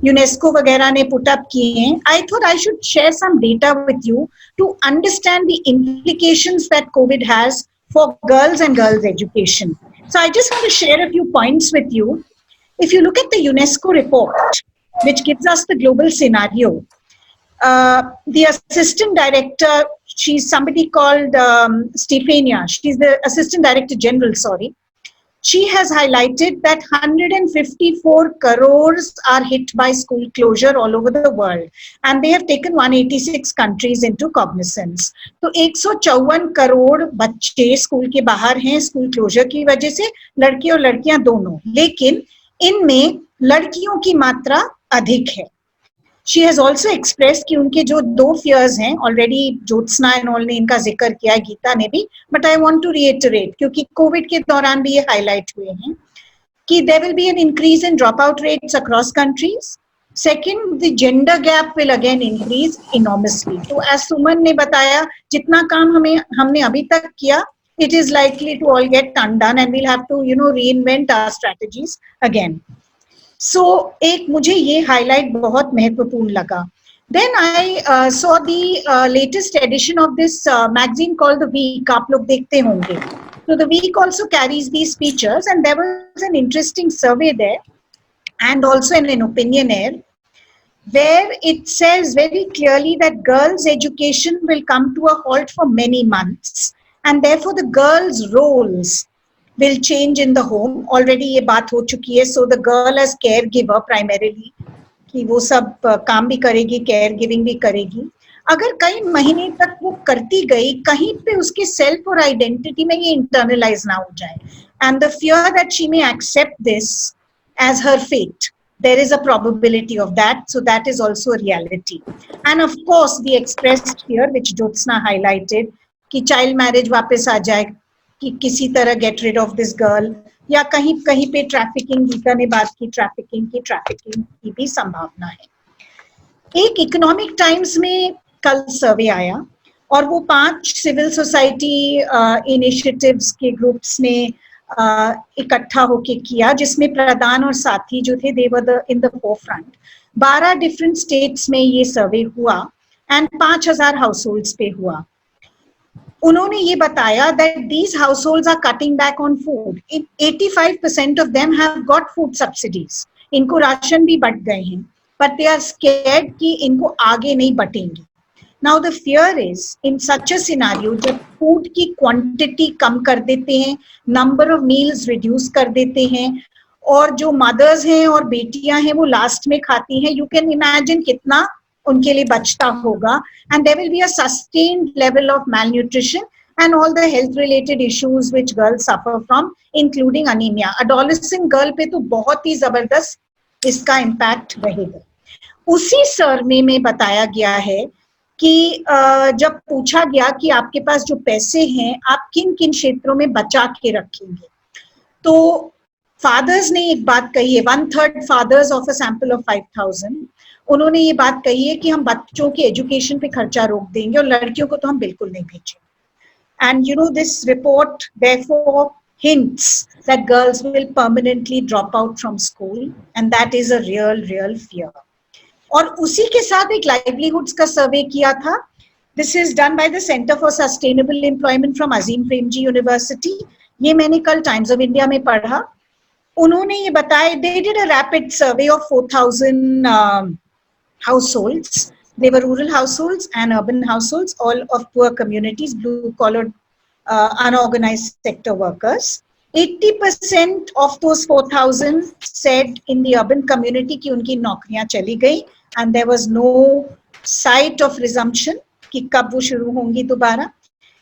यूनेस्को वगैरह ने पुट अप किए हैं, I thought I should share some data with you to understand the implications that COVID has for girls and girls' education. So I just want to share a few points with you. If you look at the UNESCO report, which gives us the global scenario, the assistant director, she's somebody called Stefania, she's the assistant director general, sorry. She has highlighted that 154 crores are hit by school closure all over the world, and they have taken 186 countries into cognizance. तो 154 करोड़ बच्चे school के बाहर हैं school closure की वजह से, लड़के और लड़कियां दोनों, लेकिन इनमें लड़कियों की मात्रा अधिक है. She has also expressed कि उनके जो 2 fears हैं, already ज्योत्सना एंड ऑल ने इनका जिक्र किया है, गीता ने भी, but I want to reiterate क्योंकि कोविड के दौरान भी ये हाईलाइट हुए हैं कि there will be an increase in dropout rates across countries. Second, the gender gap will again increase enormously. तो as सुमन ने बताया, जितना काम हमने अभी तक किया, it is likely to all get undone and we'll have to, you know, reinvent our strategies again. So एक मुझे ये हाईलाइट बहुत महत्वपूर्ण लगा. Then I saw the latest edition of this magazine called The Week. आप लोग देखते होंगे. So The Week also carries these features, and there was an interesting survey there, and also an opinionaire, where it says very clearly that girls' education will come to a halt for many months, and therefore the girls' roles will change in the home. Already ये बात हो चुकी है. So the girl as caregiver primarily, कि वो सब काम भी करेगी, केयर गिविंग भी करेगी. अगर कई महीने तक वो करती गई, कहीं पे उसके सेल्फ और आइडेंटिटी में ये इंटरनलाइज ना हो जाए, and the fear that she may accept this as her fate, there is a probability of that. So that is also a reality. And of course the expressed fear which Jyotsna highlighted कि child marriage वापस आ जाए, कि किसी तरह get rid of this girl, या कहीं कहीं पे ट्रैफिकिंग, गीता ने बात की ट्रैफिकिंग की भी संभावना है. एक इकोनॉमिक टाइम्स में कल सर्वे आया और वो 5 सिविल सोसाइटी इनिशिएटिव्स के ग्रुप्स ने इकट्ठा होके किया, जिसमें प्रधान और साथी जो थे, they were in the forefront. 12 different states में ये सर्वे हुआ, एंड 5,000 हाउसहोल्ड्स पे हुआ। उन्होंने ये बताया that these households are cutting back on food. 85% of them have got food subsidies. इनको राशन भी बट गए हैं, but they are scared कि इनको आगे नहीं बटेंगे। Now the fear is in such a scenario जब food की quantity कम कर देते हैं, number of meals reduce कर देते हैं, और जो mothers हैं और बेटियां हैं वो last में खाती हैं, you can imagine कितना उनके लिए बचता होगा, and there will be a sustained level of malnutrition and all the health related issues which girls suffer from, including anemia. Adolescent girl पे तो बहुत ही जबरदस्त इसका impact रहेगा। उसी सर्वे में बताया गया है कि जब पूछा गया कि आपके पास जो पैसे हैं आप किन किन क्षेत्रों में बचा के रखेंगे, तो फादर्स ने एक बात कही है, 1/3 fathers of a sample of 5,000, उन्होंने ये बात कही है कि हम बच्चों के एजुकेशन पे खर्चा रोक देंगे और लड़कियों को तो हम बिल्कुल नहीं भेजेंगे। And you know this report therefore hints that girls will permanently drop out from school, and that is a real fear. और उसी के साथ एक livelihoods का सर्वे किया था। This is done by the Center for Sustainable Employment from Azim Premji University. ये मैंने कल टाइम्स ऑफ इंडिया में पढ़ा। उन्होंने ये बताया, they did a rapid survey of 4,000 households. They were rural households and urban households, all of poor communities, blue-collar, unorganized sector workers. 80% of those 4,000 said in the urban community कि उनकी नौकरियां चली गई, and there was no sight of resumption कि कब वो शुरू होंगी दोबारा.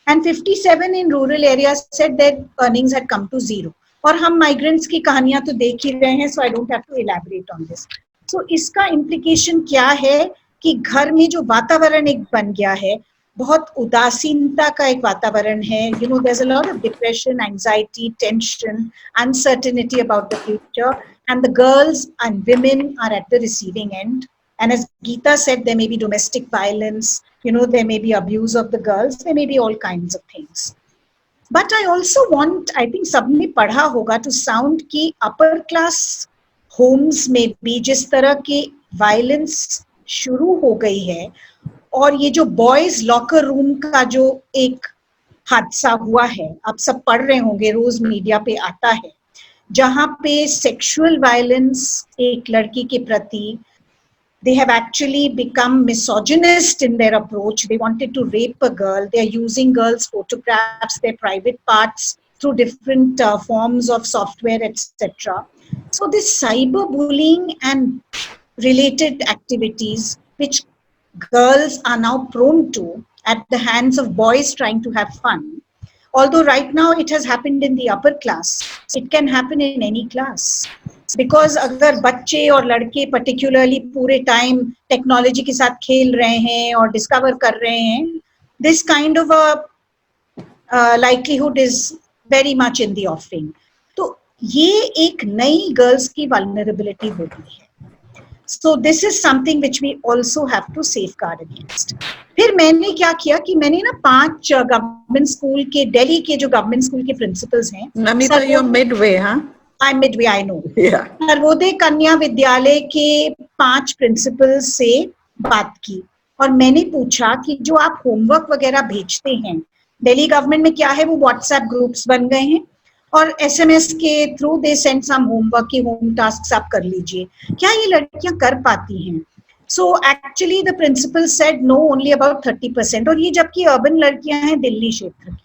And 57 in rural areas said that earnings had come to zero. और हम migrants की कहानियां तो देख ही रहे हैं, so I don't have to elaborate on this. So इसका implication क्या है कि घर में जो वातावरण एक बन गया है, बहुत उदासीनता का एक वातावरण है. You know, there's a lot of depression, anxiety, tension, uncertainty about the future, and the girls and women are at the receiving end. And as Geeta said, there may be domestic violence, you know, there may be abuse of the girls, there may be all kinds of things. But I also want, I think सबने पढ़ा होगा, to sound कि upper class homes में भी जिस तरह के violence शुरू हो गई है, और ये जो बॉयज लॉकर रूम का जो एक हादसा हुआ है, आप सब पढ़ रहे होंगे, रोज मीडिया पे आता है, जहां पे सेक्सुअल वायलेंस एक लड़की के प्रति, they have actually become misogynist in their approach. They wanted to rape a girl. They are using girls' photographs, their private parts through different forms of software, etc. So this cyberbullying and related activities, which girls are now prone to at the hands of boys trying to have fun. Although right now it has happened in the upper class, it can happen in any class. Because अगर बच्चे और लड़के particularly पूरे time technology के साथ खेल रहे हैं और discover कर रहे हैं, this kind of a likelihood is very much in the offing. तो ये एक नई girls की vulnerability होती है. So this is something which we also have to safeguard against. फिर मैंने क्या किया कि मैंने ना 5 गवर्नमेंट स्कूल के, दिल्ली के जो गवर्नमेंट स्कूल के प्रिंसिपल्स हैं, Namita, you're midway, huh? I'm midway, I know. Yeah. Sarvodaya कन्या विद्यालय के 5 प्रिंसिपल्स से बात की और मैंने पूछा कि जो आप होमवर्क वगैरह भेजते हैं, दिल्ली गवर्नमेंट में क्या है, वो व्हाट्सएप ग्रुप्स बन गए हैं और एसएमएस के through they send some homework की होम टास्क आप कर लीजिए, क्या ये लड़कियां कर पाती हैं? So actually the principal said no, only about 30%, और ये जबकि अर्बन लड़कियां हैं दिल्ली क्षेत्र की,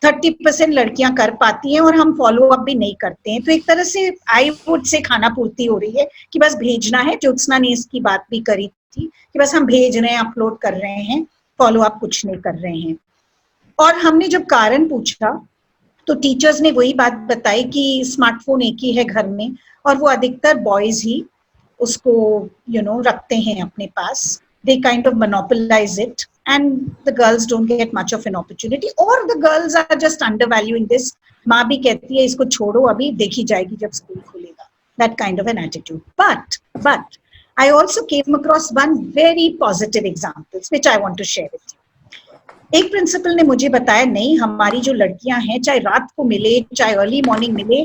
30% लड़कियां कर पाती हैं और हम फॉलो अप भी नहीं करते हैं. तो एक तरह से आई वुड से खाना पूर्ति हो रही है कि बस भेजना है. ज्योत्सना ने इसकी बात भी करी थी कि बस हम भेज रहे हैं, अपलोड कर रहे हैं, फॉलो अप कुछ नहीं कर रहे हैं. और हमने जब कारण पूछा तो टीचर्स ने वही बात बताई कि स्मार्टफोन एक ही है घर में और वो अधिकतर बॉयज ही उसको रखते हैं अपने पास. They kind of monopolize it and the girls don't get much of an opportunity, or the girls are just undervaluing this. माँ भी कहती है इसको छोड़ो, अभी देखी जाएगी जब स्कूल खुलेगा. That kind of an attitude. But I also came across one very positive examples which I want to share with you. एक प्रिंसिपल ने मुझे बताया, नहीं, हमारी जो लड़कियां हैं, चाहे रात को मिले चाहे अर्ली मॉर्निंग मिले,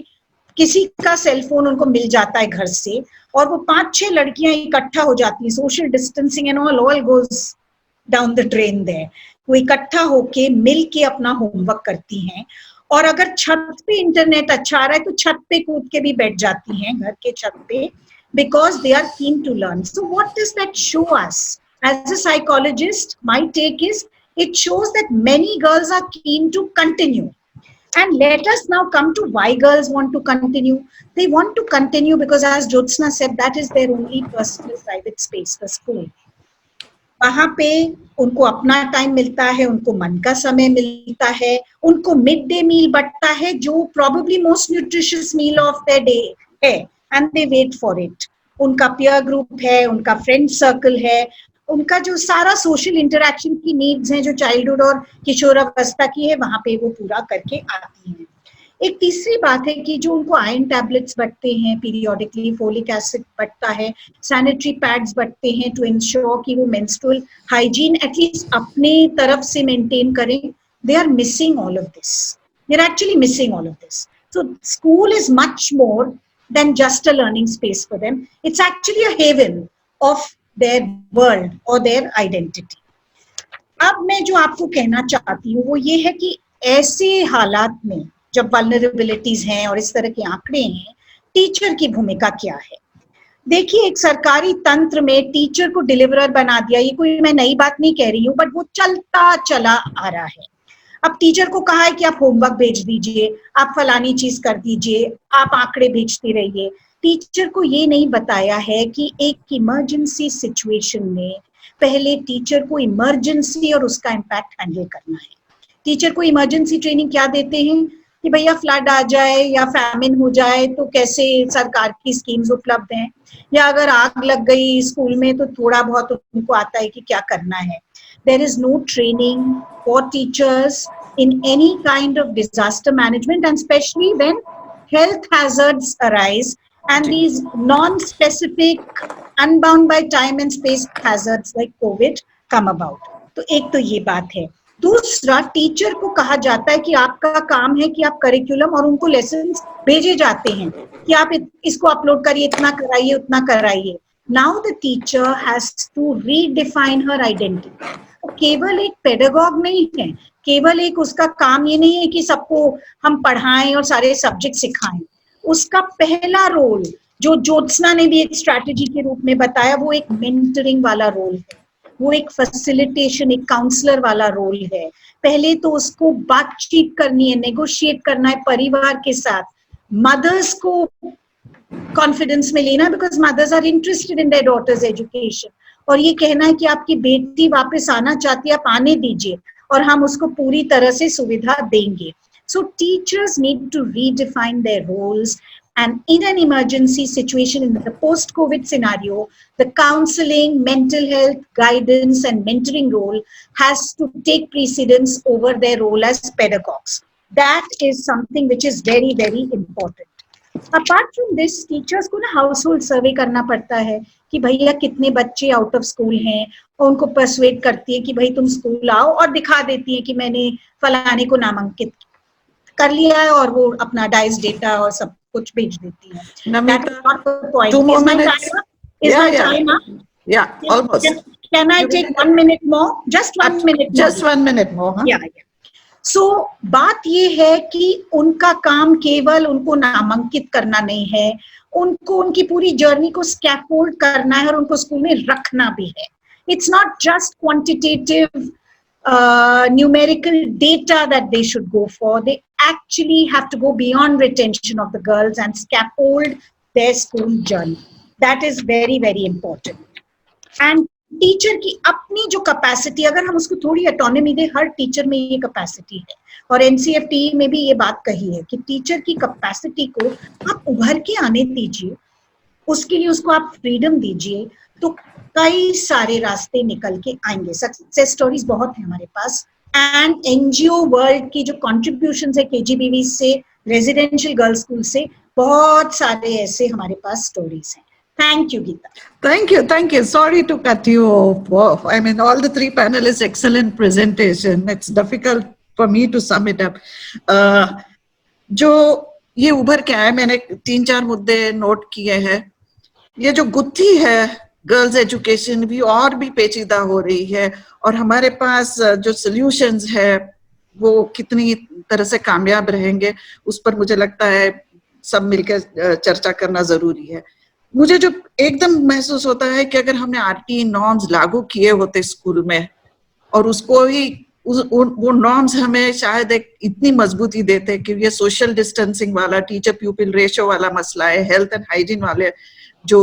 किसी का सेलफोन उनको मिल जाता है घर से और वो 5-6 लड़कियां इकट्ठा हो जाती हैं, social distancing and all goes down the drain there. वो इकट्ठा होके मिल के अपना होमवर्क करती हैं, और अगर छत पे इंटरनेट अच्छा आ रहा है तो छत पे कूद के भी बैठ जाती हैं घर के छत पे, because they are keen to learn. So what does that show us? As a psychologist, my take is it shows that many girls are keen to continue. And let us now come to why girls want to continue. They want to continue because, as Jyotsna said, that is their only personal private space, the school. वहां पे उनको अपना time मिलता है, उनको मन का समय मिलता है, उनको मिड डे मील बटता है जो probably most nutritious meal of their day है, and they wait for it. उनका peer group है, उनका friend circle है, उनका जो सारा सोशल इंटरेक्शन की नीड्स हैं जो चाइल्डहुड और किशोरावस्था की है, वहां पे वो पूरा करके आती हैं। एक तीसरी बात है कि जो उनको आयरन टैबलेट्स बटते हैं पीरियोडिकली, फोलिक एसिड बटता है, सैनिटरी पैड्स बटते हैं टू इंश्योर कि वो मेंस्ट्रुअल हाइजीन एटलीस्ट अपने तरफ से मेंटेन करें। They are missing all of this, they are actually missing all of this. So school is much more than just a learning space for them. It's actually a haven of their world or their identity. अब मैं जो आपको कहना चाहती हूँ वो ये है कि ऐसे हालात में जब वल्नरेबिलिटीज हैं और इस तरह के आंकड़े हैं, टीचर की भूमिका क्या है? देखिए, एक सरकारी तंत्र में टीचर को डिलीवरर बना दिया, ये कोई मैं नई बात नहीं कह रही हूँ, बट वो चलता चला आ रहा है। अब टीचर को कहा है कि आप होमवर्क भेज दीजिए, आप फलानी चीज कर दीजिए, आप आंकड़े भेजते रहिए। टीचर को ये नहीं बताया है कि एक इमरजेंसी सिचुएशन में पहले टीचर को इमरजेंसी और उसका इम्पैक्ट हैंडल करना है। टीचर को इमरजेंसी ट्रेनिंग क्या देते हैं कि भैया फ्लड आ जाए या फैमिन हो जाए तो कैसे सरकार की स्कीम्स उपलब्ध हैं, या अगर आग लग गई स्कूल में तो थोड़ा बहुत उनको आता है कि क्या करना है। There is no training for teachers in any kind of disaster management, and especially when health hazards arise and these non-specific, unbound by time and space hazards like COVID come about. तो एक तो ये बात है। दूसरा, teacher को कहा जाता है कि आपका काम है कि आप करिकुलम और उनको लेसन्स भेजे जाते हैं कि आप इसको अपलोड करिए, इतना कराइए, उतना कराइए। Now the teacher has to redefine her identity. केवल एक पेडागॉग नहीं है, केवल एक उसका काम ये नहीं है कि सबको हम पढ़ाएं और सारे सब्जेक्ट सिखाएं। उसका पहला रोल जो ज्योत्सना ने भी एक स्ट्रैटेजी के रूप में बताया, वो एक मेंटरिंग वाला रोल है, वो एक फैसिलिटेशन, एक काउंसलर वाला रोल है। पहले तो उसको बातचीत करनी है, नेगोशिएट करना है परिवार के साथ, मदर्स को कॉन्फिडेंस में लेना, because mothers are interested in their daughters education, और ये कहना है कि आपकी बेटी वापस आना चाहती है, आप आने दीजिए और हम उसको पूरी तरह से सुविधा देंगे। So teachers need to redefine their roles, and in an emergency situation, in the post-COVID scenario, the counseling, mental health, guidance and mentoring role has to take precedence over their role as pedagogues. That is something which is very, very important. Apart from this, teachers को ना household survey करना पड़ता है कि भैया कितने बच्चे out of school हैं, और उनको परसुएट करती है कि भाई तुम स्कूल आओ, और दिखा देती है कि मैंने फलाने को नामांकित कर लिया है, और वो अपना डाइस डेटा और सब कुछ भेज देती है। That is not the point. 2 more Is my minutes. time up? Is my time up? Yeah, almost. Can I take 1 minute more? Just 1 minute more. Just 1 minute more. Huh? Yeah. So, बात ये है कि उनका काम केवल उनको नामांकित करना नहीं है, उनको उनकी पूरी जर्नी को स्कैफोल्ड करना है और उनको स्कूल में रखना भी है। It's not just quantitative numerical data that they should go for. They actually have to go beyond retention of the girls and scaffold their school journey. That is very, very important. And teacher की अपनी जो capacity, अगर हम उसको थोड़ी autonomy दे, हर teacher में ये capacity है, और एनसीएफटी में भी ये बात कही है कि टीचर की कैपेसिटी को आप उभर के आने दीजिए, उसके लिए उसको आप फ्रीडम दीजिए, तो कई सारे रास्ते निकल के आएंगे। सक्सेस स्टोरीज बहुत है हमारे पास, एंड एनजीओ वर्ल्ड की जो कॉन्ट्रीब्यूशंस है केजीबीवी से, रेजिडेंशियल गर्ल्स स्कूल से, बहुत सारे ऐसे हमारे पास स्टोरीज हैं। Thank you, Geeta. Thank you, thank you. Sorry to cut you off. I mean, all the 3 panelists, excellent presentation. It's difficult for me to sum it up. जो ये उभर के आया, मैंने 3-4 मुद्दे नोट किए हैं। ये जो गुत्थी है गर्ल्स एजुकेशन भी और भी पेचीदा हो रही है, और हमारे पास जो सॉल्यूशंस है वो कितनी तरह से कामयाब रहेंगे उस पर मुझे लगता है सब मिलकर चर्चा करना जरूरी है। मुझे जो एकदम महसूस होता है कि अगर हमने आरटी नॉर्म्स लागू किए होते स्कूल में, और उसको ही वो नॉर्म्स हमें शायद एक इतनी मजबूती देते कि ये सोशल डिस्टेंसिंग वाला, टीचर प्यूपिल रेशो वाला मसला है, हेल्थ एंड हाइजीन वाले जो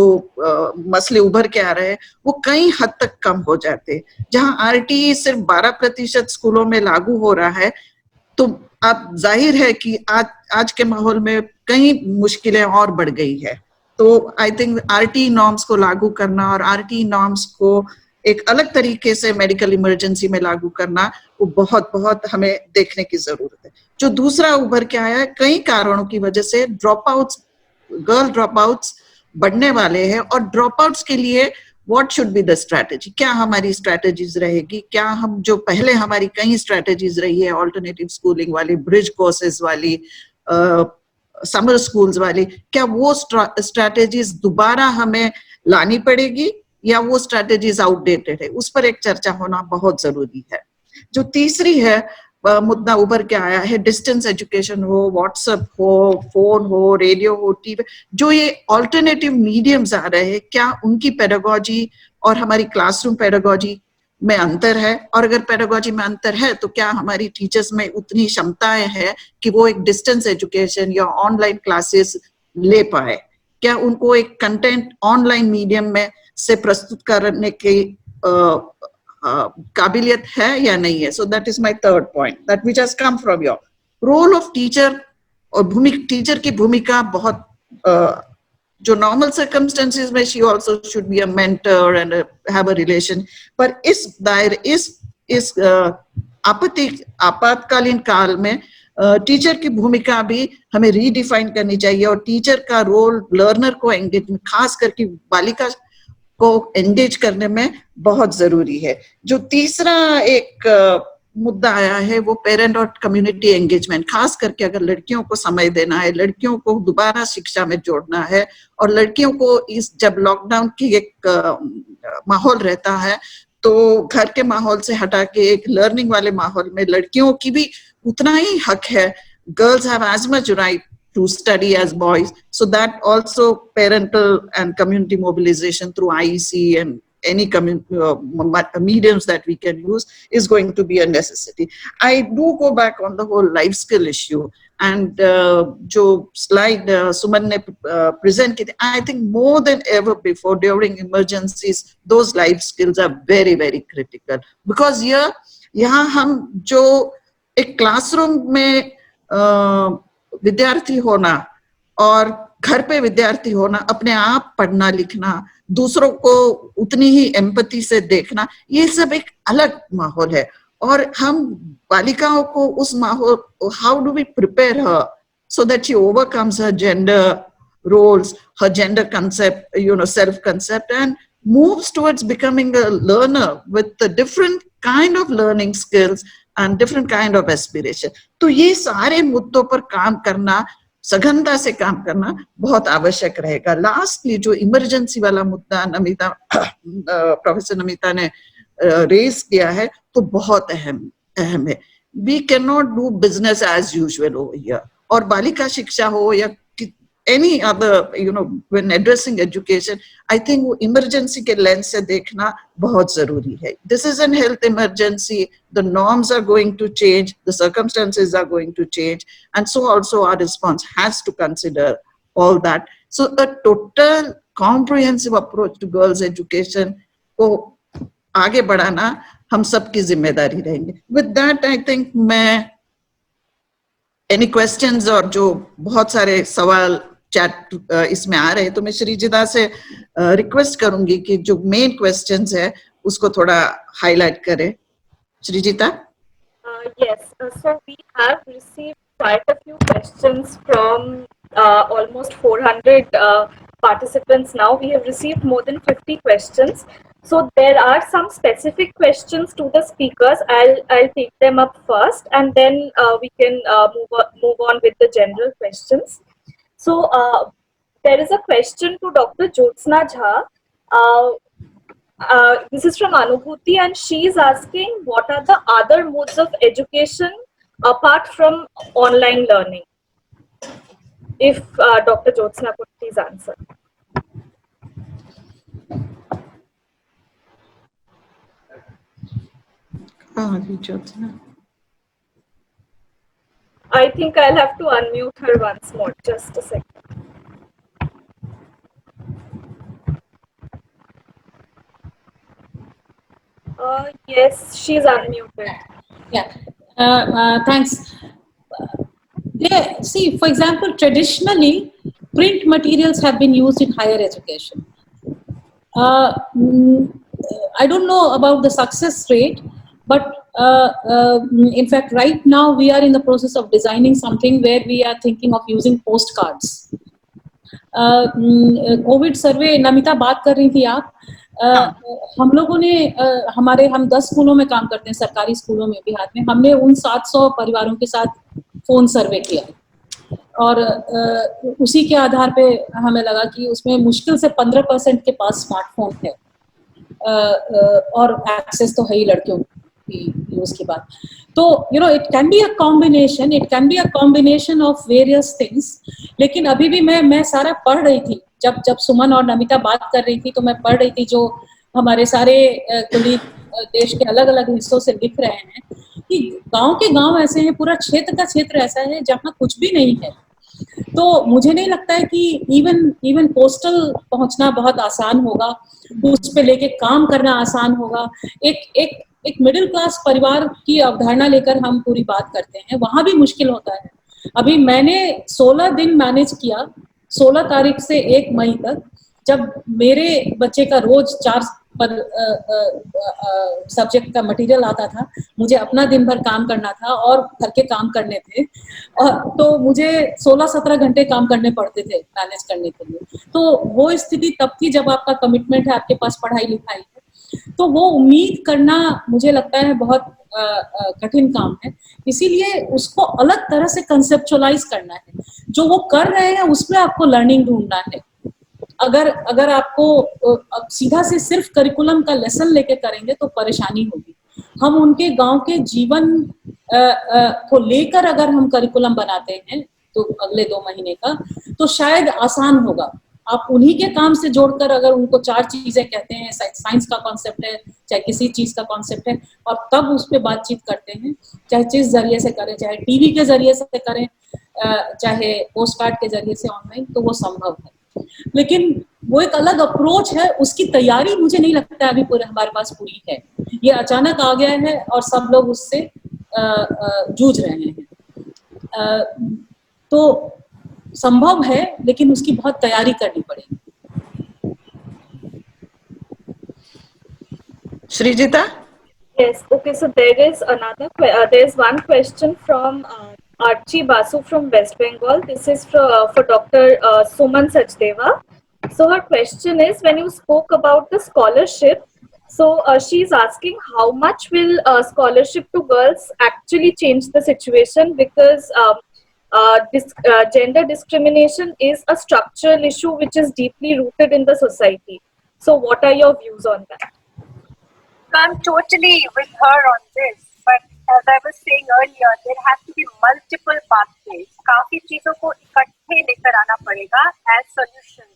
मसले उभर के आ रहे हैं वो कई हद तक कम हो जाते। जहां आरटी सिर्फ 12% स्कूलों में लागू हो रहा है, तो अब जाहिर है कि आज के माहौल में कई मुश्किलें और बढ़ गई है। तो आई थिंक आरटी नॉर्म्स को लागू करना और आरटी नॉर्म्स को एक अलग तरीके से मेडिकल इमरजेंसी में लागू करना, वो बहुत बहुत हमें देखने की जरूरत है। जो दूसरा उभर के आया है, कई कारणों की वजह से गर्ल ड्रॉप आउट्स बढ़ने वाले हैं, और ड्रॉप आउट्स के लिए what should be the strategy, क्या हमारी स्ट्रैटेजीज रहेगी, क्या हम जो पहले हमारी कई स्ट्रैटेजीज रही है, ऑल्टरनेटिव स्कूलिंग वाली, ब्रिज कोर्सेज वाली, समर स्कूल्स वाली, क्या वो स्ट्रैटेजीज दोबारा हमें लानी पड़ेगी या वो स्ट्रैटेजीज आउटडेटेड है, उस पर एक चर्चा होना बहुत जरूरी है। जो तीसरी है मुद्दा उभर के आया है, डिस्टेंस एजुकेशन हो, व्हाट्सएप हो, फोन हो, रेडियो हो, टीवी, जो ये ऑल्टरनेटिव मीडियम्स आ रहे हैं, क्या उनकी पेडागोजी और हमारी क्लासरूम पेडागोजी में अंतर है, और अगर पेडागोजी में अंतर है तो क्या हमारी टीचर्स में उतनी क्षमताएं हैं कि वो एक डिस्टेंस एजुकेशन या ऑनलाइन क्लासेस ले पाए, क्या उनको एक कंटेंट ऑनलाइन मीडियम में से प्रस्तुत करने की काबिलियत है या नहीं है। So that is my third point, that which has come from your role of teacher, और टीचर की भूमिका बहुत जो नॉर्मल सर्कमस्टेंसेस में she also should be a mentor and have a relation, पर इस दायरे इस आपातकालीन काल में टीचर की भूमिका भी हमें रीडिफाइन करनी चाहिए, और टीचर का रोल लर्नर को एंगेज, खास करके बालिका को एंगेज करने में बहुत जरूरी है। जो तीसरा एक मुद्दा आया है वो पेरेंट और कम्युनिटी एंगेजमेंट, खास करके अगर लड़कियों को समय देना है, लड़कियों को दोबारा शिक्षा में जोड़ना है, और लड़कियों को इस जब लॉकडाउन की एक माहौल रहता है तो घर के माहौल से हटा के एक लर्निंग वाले माहौल में लड़कियों की भी उतना ही हक है। Girls have as much right to study as boys, so that also parental and community mobilization through IEC and any mediums that we can use is going to be a necessity. I do go back on the whole life skill issue, and jo slide Suman ne present ki, I think more than ever before during emergencies those life skills are very very critical, because yahan hum jo ek classroom mein विद्यार्थी होना और घर पे विद्यार्थी होना, अपने आप पढ़ना लिखना, दूसरों को उतनी ही एम्पैथी से देखना, ये सब एक अलग माहौल है, और हम बालिकाओं को उस माहौल, how do we prepare her so that she overcomes her gender roles, her gender concept, self concept, and moves towards becoming a learner with a different kind of learning skills and different kind of aspiration. तो ये सारे मुद्दों पर काम करना, सघनता से काम करना बहुत आवश्यक रहेगा। लास्टली जो इमरजेंसी वाला मुद्दा प्रोफेसर नमिता ने रेज किया है, तो बहुत अहम है। We can not do business as usual over here, और बालिका शिक्षा हो या any other, when addressing education, I think वो emergency के lens से देखना बहुत जरूरी है। This is an health emergency, the norms are going to change, the circumstances are going to change, and so also our response has to consider all that. So a total comprehensive approach to girls education को आगे बढ़ाना हम सबकी जिम्मेदारी रहेंगे। With that, I think मैं any questions, और जो बहुत सारे सवाल चैट इसमें आ रहे हैं, तो मैं श्रीजिता से रिक्वेस्ट करूंगी कि जो मेन क्वेश्चंस है उसको थोड़ा हाईलाइट करें। Sreejita? Yes, so we have received quite a few questions from almost 400 participants now. We have received more than 50 questions. So there are some specific questions to the speakers. I'll take them up first, and then we can move on with the general questions. So there is a question to Dr. Jyotsna Jha. This is from Anubhuti, and she is asking what are the other modes of education apart from online learning? If Dr. Jyotsna could please answer. I think I'll have to unmute her once more. Just a second. Yes, she's unmuted. Yeah, thanks. See, for example, traditionally, print materials have been used in higher education. I don't know about the success rate, but in fact, right now we are in the process of designing something where we are thinking of using postcards. Covid survey, Namita बात कर रही थी आप, हम लोगों ने हम 10 स्कूलों में काम करते हैं, सरकारी स्कूलों में बिहार में, हमने उन 700 परिवारों के साथ फोन सर्वे किया और उसी के आधार पे हमें लगा कि उसमें मुश्किल से 15% के पास स्मार्टफोन है और एक्सेस तो है ही लड़कियों की यूज की बात. तो it can be a combination of various things. लेकिन अभी भी मैं सारा पढ़ रही थी, जब सुमन और नमिता बात कर रही थी तो मैं पढ़ रही थी जो हमारे सारे कुलीग देश के अलग अलग हिस्सों से लिख रहे हैं कि गांव के गांव ऐसे हैं, पूरा क्षेत्र का क्षेत्र ऐसा है जहाँ कुछ भी नहीं है. तो मुझे नहीं लगता है कि इवन पोस्टल पहुंचना बहुत आसान होगा, उस पे लेके काम करना आसान होगा. एक मिडिल क्लास परिवार की अवधारणा लेकर हम पूरी बात करते हैं, वहां भी मुश्किल होता है. अभी मैंने 16 दिन मैनेज किया, 16 तारीख से 1 मई तक, जब मेरे बच्चे का रोज 4 सब्जेक्ट का मटेरियल आता था, मुझे अपना दिन भर काम करना था और घर के काम करने थे, और तो मुझे 16-17 घंटे काम करने पड़ते थे मैनेज करने के लिए. तो वो स्थिति तब थी जब आपका कमिटमेंट है, आपके पास पढ़ाई लिखाई है, तो वो उम्मीद करना मुझे लगता है बहुत कठिन काम है. इसीलिए उसको अलग तरह से कंसेप्चुअलाइज करना है. जो वो कर रहे हैं उसमें आपको लर्निंग ढूंढना है. अगर आपको सीधा से सिर्फ करिकुलम का लेसन लेके करेंगे तो परेशानी होगी. हम उनके गांव के जीवन को लेकर अगर हम करिकुलम बनाते हैं तो अगले 2 महीने का, तो शायद आसान होगा. आप उन्हीं के काम से जोड़कर अगर उनको 4 चीजें कहते हैं, साइंस का कॉन्सेप्ट है, चाहे किसी चीज का कॉन्सेप्ट है, और तब उस पर बातचीत करते हैं, चाहे जिस जरिए से करें, चाहे टीवी के जरिए से करें, चाहे पोस्ट कार्ड के जरिए से ऑनलाइन, तो वो संभव है. लेकिन वो एक अलग अप्रोच है, उसकी तैयारी मुझे नहीं लगता है अभी पूरे हमारे पास पूरी है. ये अचानक आ गया है और सब लोग उससे जूझ रहे हैं. तो संभव है, लेकिन उसकी बहुत तैयारी करनी पड़ेगी. Srijita? Yes. Okay. So there is there's one question from Archie Basu from West Bengal. This is for Dr. Suman Sachdeva. So her question is, when you spoke about the scholarship, so she's asking how much will scholarship to girls actually change the situation, because gender discrimination is a structural issue which is deeply rooted in the society. So what are your views on that? I'm totally with her on this, but as I was saying earlier, there has to be multiple pathways. काफी चीजों को इकट्ठे लेकर आना पड़ेगा as solutions.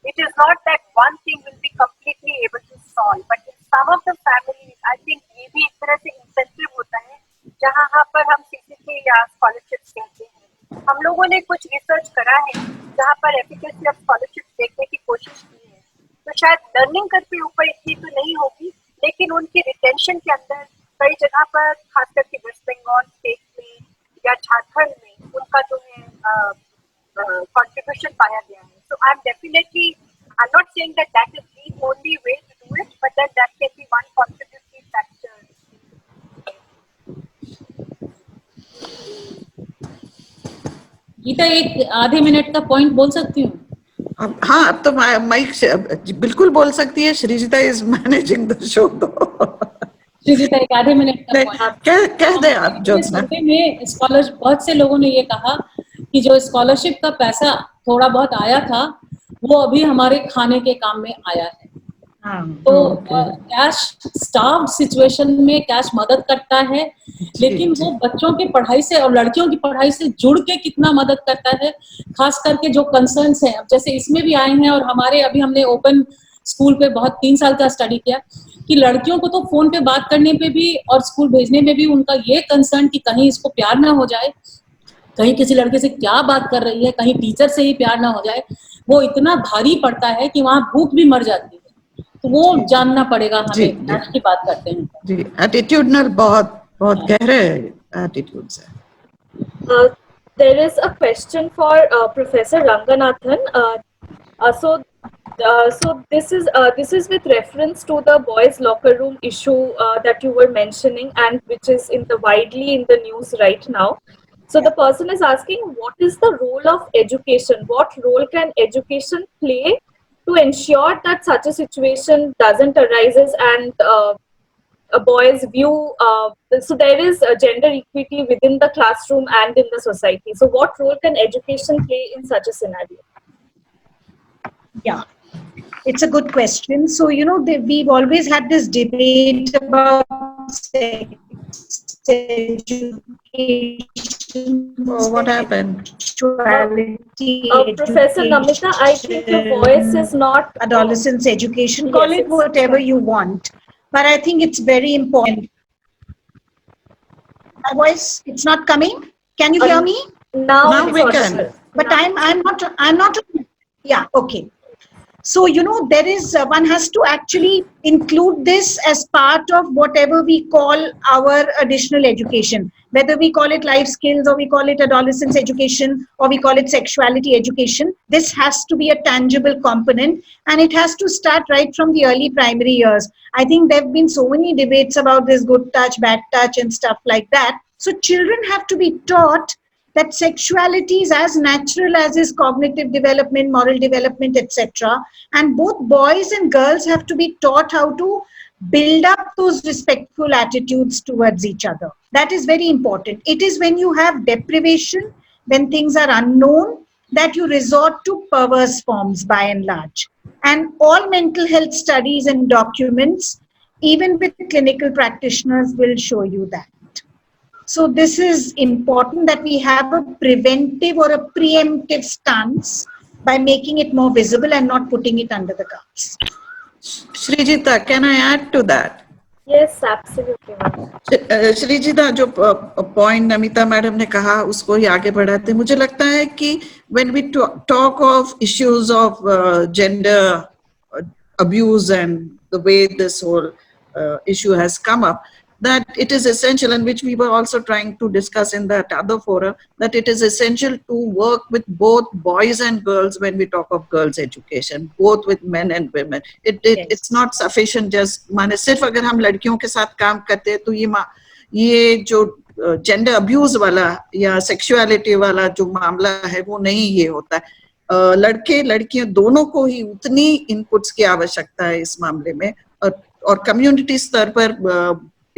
It is not that one thing will be completely able to solve, but in some of the families, I think ये भी एक तरह से incentive होता है, जहाँ पर हम CCT या scholarships कहते हैं. हम लोगों ने कुछ रिसर्च करा है जहाँ पर एफिकेसी ऑफ स्कॉलरशिप देखने की कोशिश की है. तो शायद लर्निंग कर पे ऊपर इतनी तो नहीं होगी, लेकिन उनकी रिटेंशन के अंदर कई जगह पर, खास करके वेस्ट बंगाल स्टेट में या झारखंड में, उनका जो है कंट्रीब्यूशन पाया गया है. So I am definitely, I am not saying that that is the only way to do it, but that can be one contributory factor. Geeta, एक आधे मिनट का पॉइंट बोल सकती हूँ? हाँ, अब तो माइक बिल्कुल बोल सकती है. Srijita is managing the show. Srijita, एक आधे मिनट का पॉइंट कह दे आप. ज्योत्सना में स्कॉलर, बहुत से लोगों ने ये कहा कि जो स्कॉलरशिप का पैसा थोड़ा बहुत आया था वो अभी हमारे खाने के काम में आया है. तो कैश स्टाफ सिचुएशन में कैश मदद करता है, लेकिन वो बच्चों की पढ़ाई से और लड़कियों की पढ़ाई से जुड़ के कितना मदद करता है, खास करके जो कंसर्न्स हैं, अब जैसे इसमें भी आए हैं, और हमारे अभी हमने ओपन स्कूल पे बहुत 3 साल का स्टडी किया कि लड़कियों को तो फोन पे बात करने पे भी और स्कूल भेजने में भी उनका ये कंसर्न कि कहीं इसको प्यार ना हो जाए, कहीं किसी लड़के से क्या बात कर रही है, कहीं टीचर से ही प्यार ना हो जाए, वो इतना भारी पड़ता है कि वहाँ भूख भी मर जाती है। तो वो जानना पड़ेगा हमें, कैश की बात करते हैं जी। एटीट्यूडनल बहुत बहुत गहरे एटीट्यूड्स है। There is a question for Professor Ranganathan. So this is with reference to the boys' locker room issue that you were mentioning, and which is widely in the news right now. So the person is asking, what is the role of education? What role can education play to ensure that such a situation doesn't arises and a boy's view? So there is gender equity within the classroom and in the society. So what role can education play in such a scenario? Yeah, it's a good question. So, we've always had this debate about sex education. Oh, what happened? Sexuality, Professor Namita, I think your voice is not... Adolescence education, Yes, call it it's whatever you want. But I think it's very important. My voice, it's not coming? Can you hear me? Now we can. But I'm not, yeah, okay. So, there is, one has to actually include this as part of whatever we call our additional education, whether we call it life skills or we call it adolescence education or we call it sexuality education. This has to be a tangible component, and it has to start right from the early primary years. I think there have been so many debates about this good touch, bad touch and stuff like that. So children have to be taught that sexuality is as natural as is cognitive development, moral development, etc. And both boys and girls have to be taught how to build up those respectful attitudes towards each other. That is very important. It is when you have deprivation, when things are unknown, that you resort to perverse forms by and large. And all mental health studies and documents, even with clinical practitioners, will show you that. So this is important, that we have a preventive or a preemptive stance by making it more visible and not putting it under the guards. Srijita, can I add to that? Yes, absolutely. Sreejita, जो point Namita madam ने कहा उसको ही आगे बढ़ाते, मुझे लगता है कि when we talk of issues of gender abuse and the way this whole issue has come up, that it is essential, and which we were also trying to discuss in that other forum, that it is essential to work with both boys and girls when we talk of girls' education, both with men and women. It's not sufficient just, माने सिर्फ अगर हम लड़कियों के साथ काम करते हैं तो ये जो जेंडर अब्यूज वाला या सेक्सुअलिटी वाला जो मामला है वो नहीं ये होता है. लड़के लड़कियां दोनों को ही उतनी इनपुट्स की आवश्यकता है इस मामले में, और कम्युनिटी स्तर पर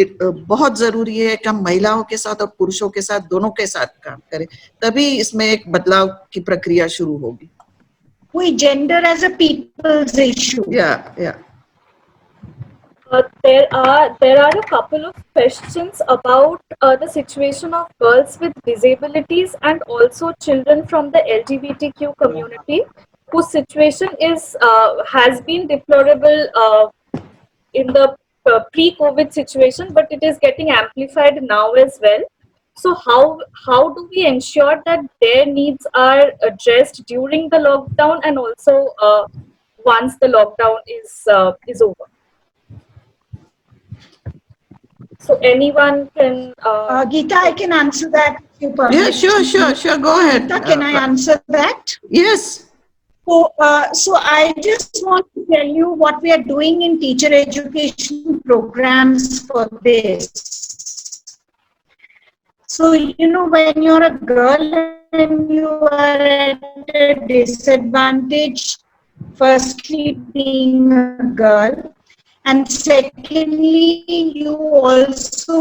बहुत जरूरी है कि हम महिलाओं के साथ और पुरुषों के साथ दोनों के साथ काम करें, तभी इसमें एक बदलाव की प्रक्रिया शुरू होगी. We gender as a people's issue. Yeah. There are a couple of questions about the situation of girls with disabilities and also children from the LGBTQ community, whose situation has been deplorable in the pre-COVID situation, but it is getting amplified now as well. So how do we ensure that their needs are addressed during the lockdown and also once the lockdown is over? So anyone can... Geeta, I can answer that. Yeah, sure. Go ahead. Geeta, can I answer that? Yes. So I just want to tell you what we are doing in teacher education programs for this. So, when you're a girl and you are at a disadvantage, firstly being a girl, And secondly, you also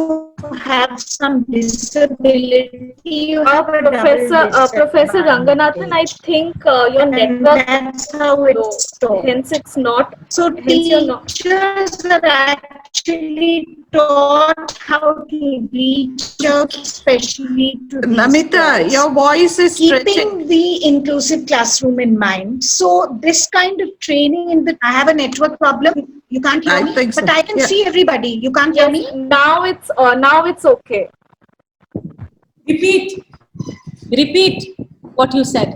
have some disability. You have a Professor Ranganathan, I think your and network that's how is low. it's taught. Hence it's not. So Hence you're not. teachers are actually taught how to reach out, especially to these Namita, girls, your voice is stretching. keeping the inclusive classroom in mind. So this kind of training I have a network problem. You can't hear I me, think so. but I can Yeah. see everybody. You can't hear me? Now it's okay. Repeat what you said.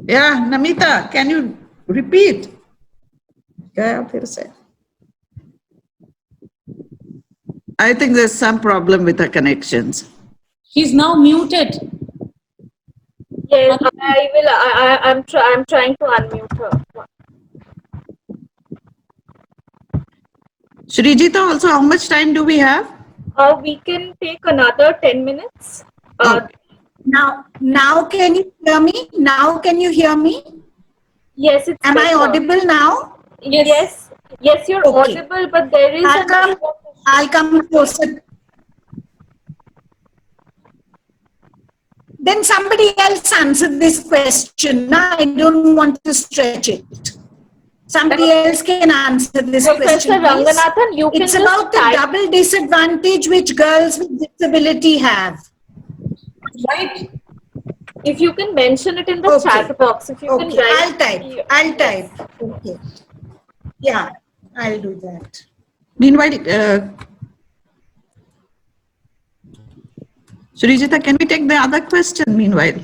Yeah, Namita, can you repeat? Yeah, फिर से. I think there's some problem with her connections. She's now muted. Yes, I will. I'm trying to unmute her. Srijita, also, how much time do we have? We can take another 10 minutes. Now can you hear me? Now can you hear me? Yes, it's Am I better. audible now? Yes, you're Okay. audible, but there is I'll come closer. Then somebody else answer this question. No, I don't want to stretch it. Somebody else can answer this Professor question, please. Ranganathan, you can It's just about the type. double disadvantage which girls with disability have. Right? If you can mention it in the Okay. chat box, if you can Okay, write. I'll Yes. type. Okay. Yeah, I'll do that. Meanwhile, Srijita, can we take the other question meanwhile?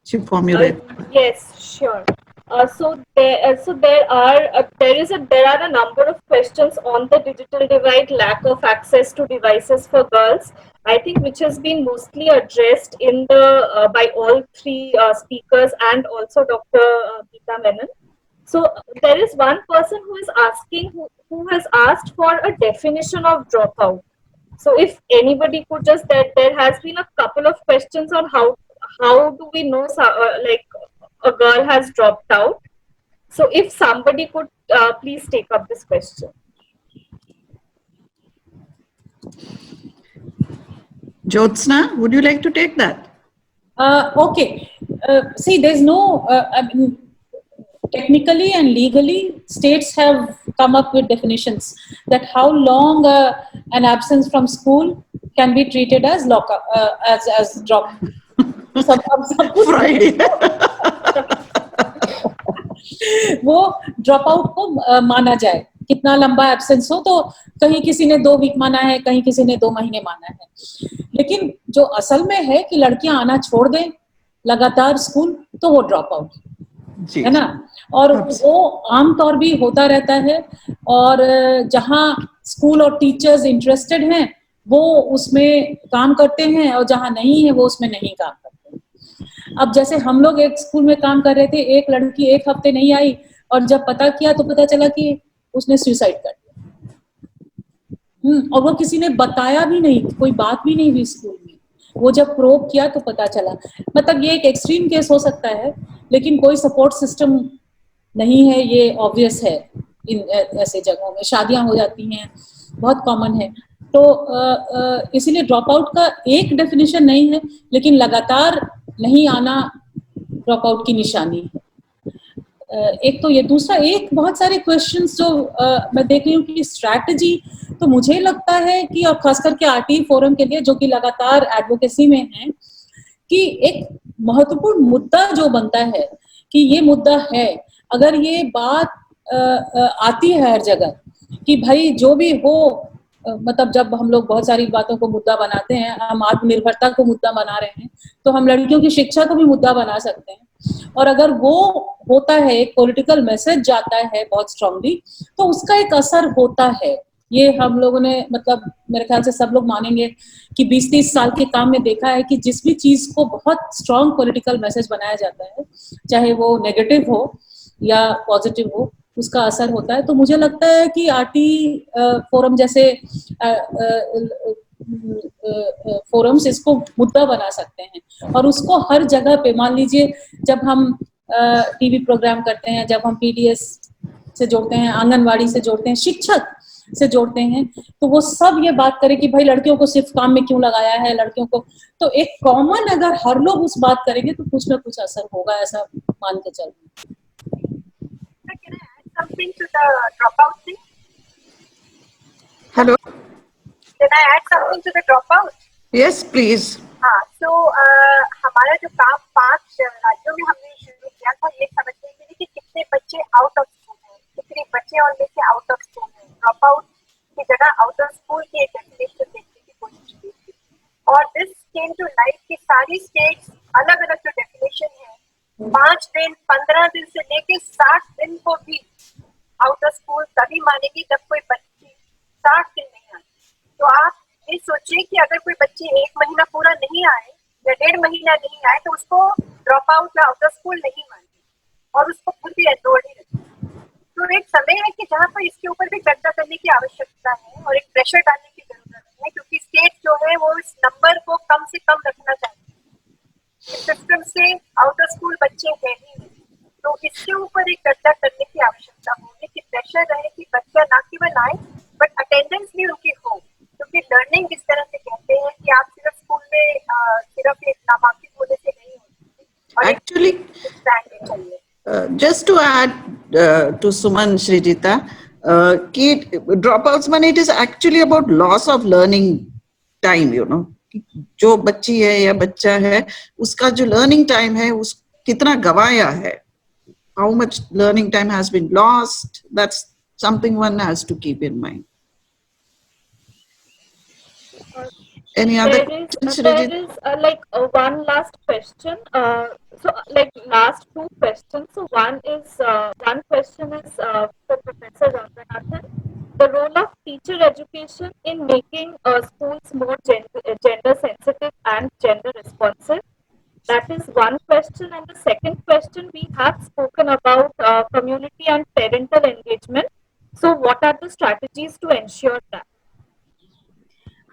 She formulated. Yes, sure. There are a number of questions on the digital divide, lack of access to devices for girls. I think which has been mostly addressed in the by all three speakers and also Dr. Geeta Menon. So there is one person who is asking, who has asked for a definition of dropout. So if anybody could just, there has been a couple of questions on how do we know like a girl has dropped out. So if somebody could please take up this question. Jyotsna, would you like to take that? Okay. See, there's no, I mean, technically and legally, states have come up with definitions that how long an absence from school can be treated as lockup, as drop. Friday. वो drop out को माना जाए, कितना लंबा absence हो, तो कहीं किसी ने 2 वीक माना है, कहीं किसी ने 2 महीने माना है. लेकिन जो असल में है कि लड़कियां आना छोड़ दें लगातार स्कूल, तो वो ड्रॉप आउट है ना. और वो आमतौर भी होता रहता है. और जहां स्कूल और टीचर्स इंटरेस्टेड हैं वो उसमें काम करते हैं, और जहां नहीं है वो उसमें नहीं काम करते. अब जैसे हम लोग एक स्कूल में काम कर रहे थे, एक लड़की 1 हफ्ते नहीं आई, और जब पता किया तो पता चला कि उसने सुसाइड कर दिया. और वो किसी ने बताया भी नहीं, कोई बात भी नहीं हुई स्कूल में. वो जब प्रोब किया तो पता चला. मतलब ये एक एक्सट्रीम केस हो सकता है, लेकिन कोई सपोर्ट सिस्टम नहीं है, ये ऑब्वियस है. इन ऐसे जगहों में शादियां हो जाती हैं, बहुत कॉमन है. तो इसीलिए ड्रॉप आउट का एक डेफिनेशन नहीं है, लेकिन लगातार नहीं आना ड्रॉप आउट की निशानी है. एक तो ये. दूसरा, एक बहुत सारे क्वेश्चंस जो मैं देख रही हूँ कि स्ट्रैटेजी, तो मुझे लगता है कि अब खास करके आरटी फोरम के लिए, जो कि लगातार एडवोकेसी में है, कि एक महत्वपूर्ण मुद्दा जो बनता है कि ये मुद्दा है, अगर ये बात आती है हर जगह कि भाई जो भी हो, मतलब जब हम लोग बहुत सारी बातों को मुद्दा बनाते हैं, हम आत्मनिर्भरता को मुद्दा बना रहे हैं, तो हम लड़कियों की शिक्षा को भी मुद्दा बना सकते हैं. और अगर वो होता है, एक पॉलिटिकल मैसेज जाता है बहुत स्ट्रांगली, तो उसका एक असर होता है. ये हम लोगों ने, मतलब मेरे ख्याल से सब लोग मानेंगे कि 20-30 साल के काम में देखा है कि जिस भी चीज को बहुत स्ट्रांग पॉलिटिकल मैसेज बनाया जाता है, चाहे वो नेगेटिव हो या पॉजिटिव हो, उसका असर होता है. तो मुझे लगता है कि आरटी फोरम जैसे फोरम्स इसको मुद्दा बना सकते हैं, और उसको हर जगह पे, मान लीजिए जब हम टीवी प्रोग्राम करते हैं, जब हम पीडीएस से जोड़ते हैं, आंगनवाड़ी से जोड़ते हैं, शिक्षक से जोड़ते हैं, तो वो सब ये बात करें कि भाई लड़कियों को सिर्फ काम में क्यों लगाया है, लड़कियों को, तो एक कॉमन अगर हर लोग उस बात करेंगे तो कुछ ना कुछ असर होगा, ऐसा मान के चल। Can I add something to the dropout thing? Hello. Can I add something to the dropout? Yes, please. हाँ, तो हमारा जो काम 5 राज्यों में हमने शुरू किया था ये समझने के लिए कि कितने बच्चे आउट ऑफ स्कूल हैं, कितने बच्चे और में से आउट ऑफ स्कूल हैं। ड्रॉप आउट की जगह आउट ऑफ स्कूल की एक डेफिनेशन देखने की कोशिश की थी, और दिस केम टू लाइट की सारी स्टेट्स अलग अलग जो डेफिनेशन है 5 दिन 15 दिन से लेके 60 दिन को भी आउट ऑफ स्कूल तभी मानेगी जब कोई बच्ची 60 दिन नहीं आती। तो आप ये सोचिए कि अगर कोई बच्ची 1 महीना पूरा नहीं आए या 1.5 महीना नहीं आए तो उसको ड्रॉप आउट या आउट ऑफ स्कूल नहीं मानती और उसको खुद भी एनरोल ही रखती। तो एक समय है कि जहाँ पर इसके ऊपर भी चर्चा करने की आवश्यकता है और एक प्रेशर डालने की जरूरत है, क्योंकि स्टेट जो है वो इस नंबर को कम से कम रखना चाहती है। सिस्टम से आउट ऑफ स्कूल बच्चे हैं ही नहीं, तो इसके ऊपर एक चर्चा करने की आवश्यकता होगी कि प्रेशर रहे कि बच्चा ना केवल आए बट अटेंडेंस भी उनकी हो, क्योंकि लर्निंग जिस तरह से कहते हैं कि आप सिर्फ स्कूल में सिर्फ एक नामांकित होने से नहीं होती। Actually, just to add to Suman, Srijita, कि dropouts माने it is actually about loss of learning time, you know, जो बच्ची है या बच्चा है उसका जो learning time है उस कितना गवाया है, how much learning time has been lost, that's something one has to keep in mind. Any other questions, There Srijita? is one last question. So like last 2 questions. So one question is for Professor Ranganathan. The role of teacher education in making schools more gender sensitive and gender responsive. That is one question. And the second question, we have spoken about community and parental engagement. So what are the strategies to ensure that?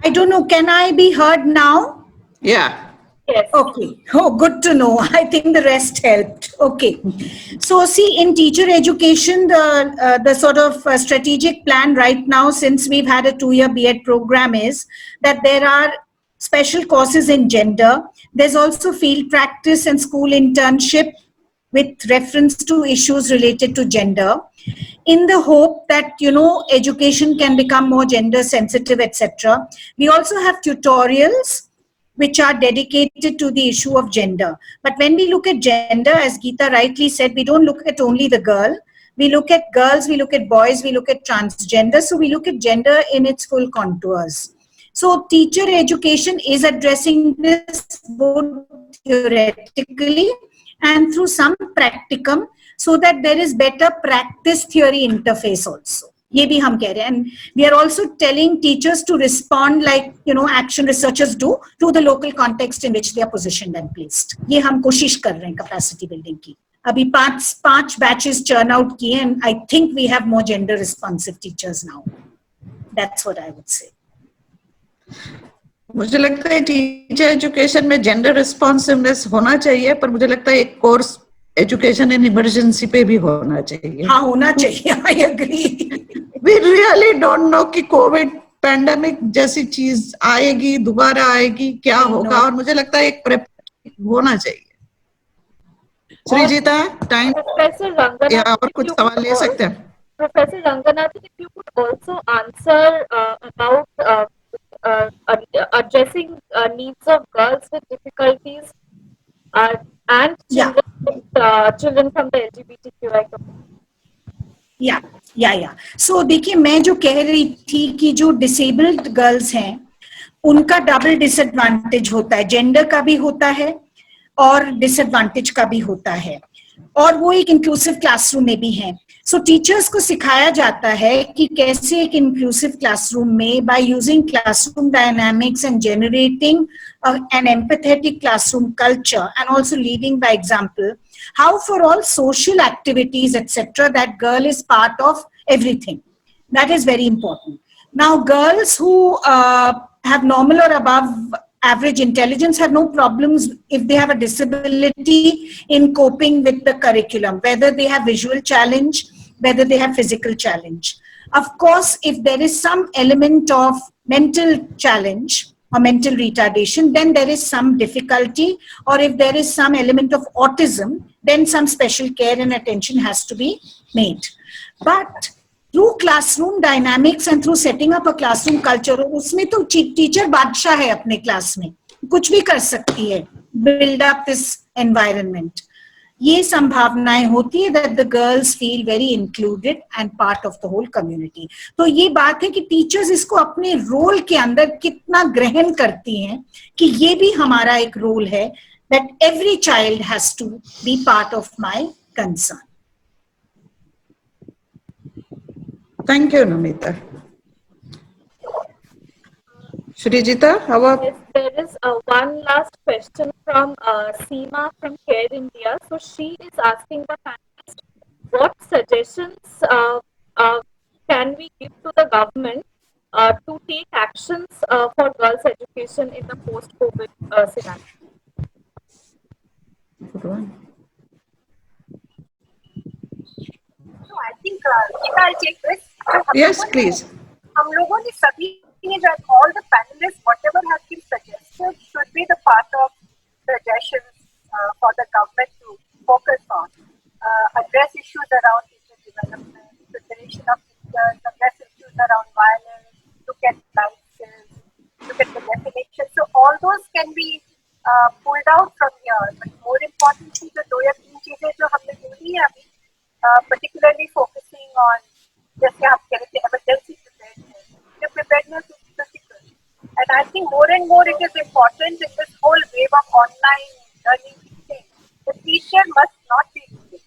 I don't know, can I be heard now? Yeah. Yes. Okay. Oh, good to know. I think the rest helped. Okay. So see, in teacher education, the sort of strategic plan right now, since we've had a 2-year B.Ed program, is that there are special courses in gender. There's also field practice and school internship with reference to issues related to gender, in the hope that, you know, education can become more gender sensitive, etc. We also have tutorials which are dedicated to the issue of gender. But when we look at gender, as Geeta rightly said, we don't look at only the girl. We look at girls, we look at boys, we look at transgender. So we look at gender in its full contours. So teacher education is addressing this both theoretically and through some practicum, so that there is better practice theory interface also. ये भी हम कह रहे हैं, and we are also telling teachers to respond like, you know, action researchers do to the local context in which they are positioned and placed. ये हम कोशिश कर रहे हैं capacity building की. अभी 5 batches churn out किए, and I think we have more gender responsive teachers now. That's what I would say. मुझे लगता है टीचर एजुकेशन में जेंडर रिस्पॉन्सिवनेस होना चाहिए, पर मुझे लगता है एक कोर्स एजुकेशन इन इमरजेंसी पे भी होना चाहिए. हाँ, होना चाहिए. I agree. We really don't know कि कोविड पैंडेमिक जैसी चीज आएगी, दोबारा आएगी, क्या होगा, और मुझे लगता है एक प्रेपरेशन होना चाहिए. श्रीजीता, टाइम या और कुछ सवाल ले सकते हैं. Professor Ranganathan, if you could also answer about addressing needs of girls with difficulties and children from the LGBTQI community. या सो देखिए, मैं जो कह रही थी कि जो डिसेबल्ड गर्ल्स हैं उनका डबल डिसएडवांटेज होता है, जेंडर का भी होता है और डिसएडवांटेज का भी होता है, और वो एक इंक्लूसिव क्लासरूम में भी है. सो टीचर्स को सिखाया जाता है कि कैसे एक इंक्लूसिव क्लासरूम में by using classroom dynamics and generating an empathetic classroom culture and also leading by example, how for all social activities, etc., that girl is part of everything. That is very important. Now, girls who have normal or above average intelligence have no problems if they have a disability in coping with the curriculum, whether they have visual challenge whether they have physical challenge. Of course, if there is some element of mental challenge or mental retardation, then there is some difficulty, or if there is some element of autism, then some special care and attention has to be made. But through classroom dynamics and through setting up a classroom culture, उसमें तो teacher बादशाह है अपने class में, कुछ भी कर सकती है, build up this environment. ये संभावनाएं होती है that the girls feel very included and part of the whole community. तो ये बात है कि टीचर्स इसको अपने रोल के अंदर कितना ग्रहण करती हैं कि ये भी हमारा एक रोल है, that every child has to be part of my concern. Thank you, Namita. Shrijita, how about? Yes, there is one last question from Seema from Care India. So she is asking the panelists, what suggestions can we give to the government to take actions for girls' education in the post-COVID scenario? Good one. So I think I'll take this. Yes, please. हम लोगों ने सभी all the panelists, whatever has been suggested, should be the part of suggestions for the government to focus on. Address issues around teacher development, preparation of teachers, address issues around violence, look at life skills, look at the definition. So all those can be pulled out from here. But more importantly, the दो या तीन चीजें जो हमने बोली है अभी, particularly focusing on जैसे आप कह रहे थे emergency preparedness. The preparedness is critical, and I think more and more it is important in this whole wave of online learning thing. The teacher must not be rigid.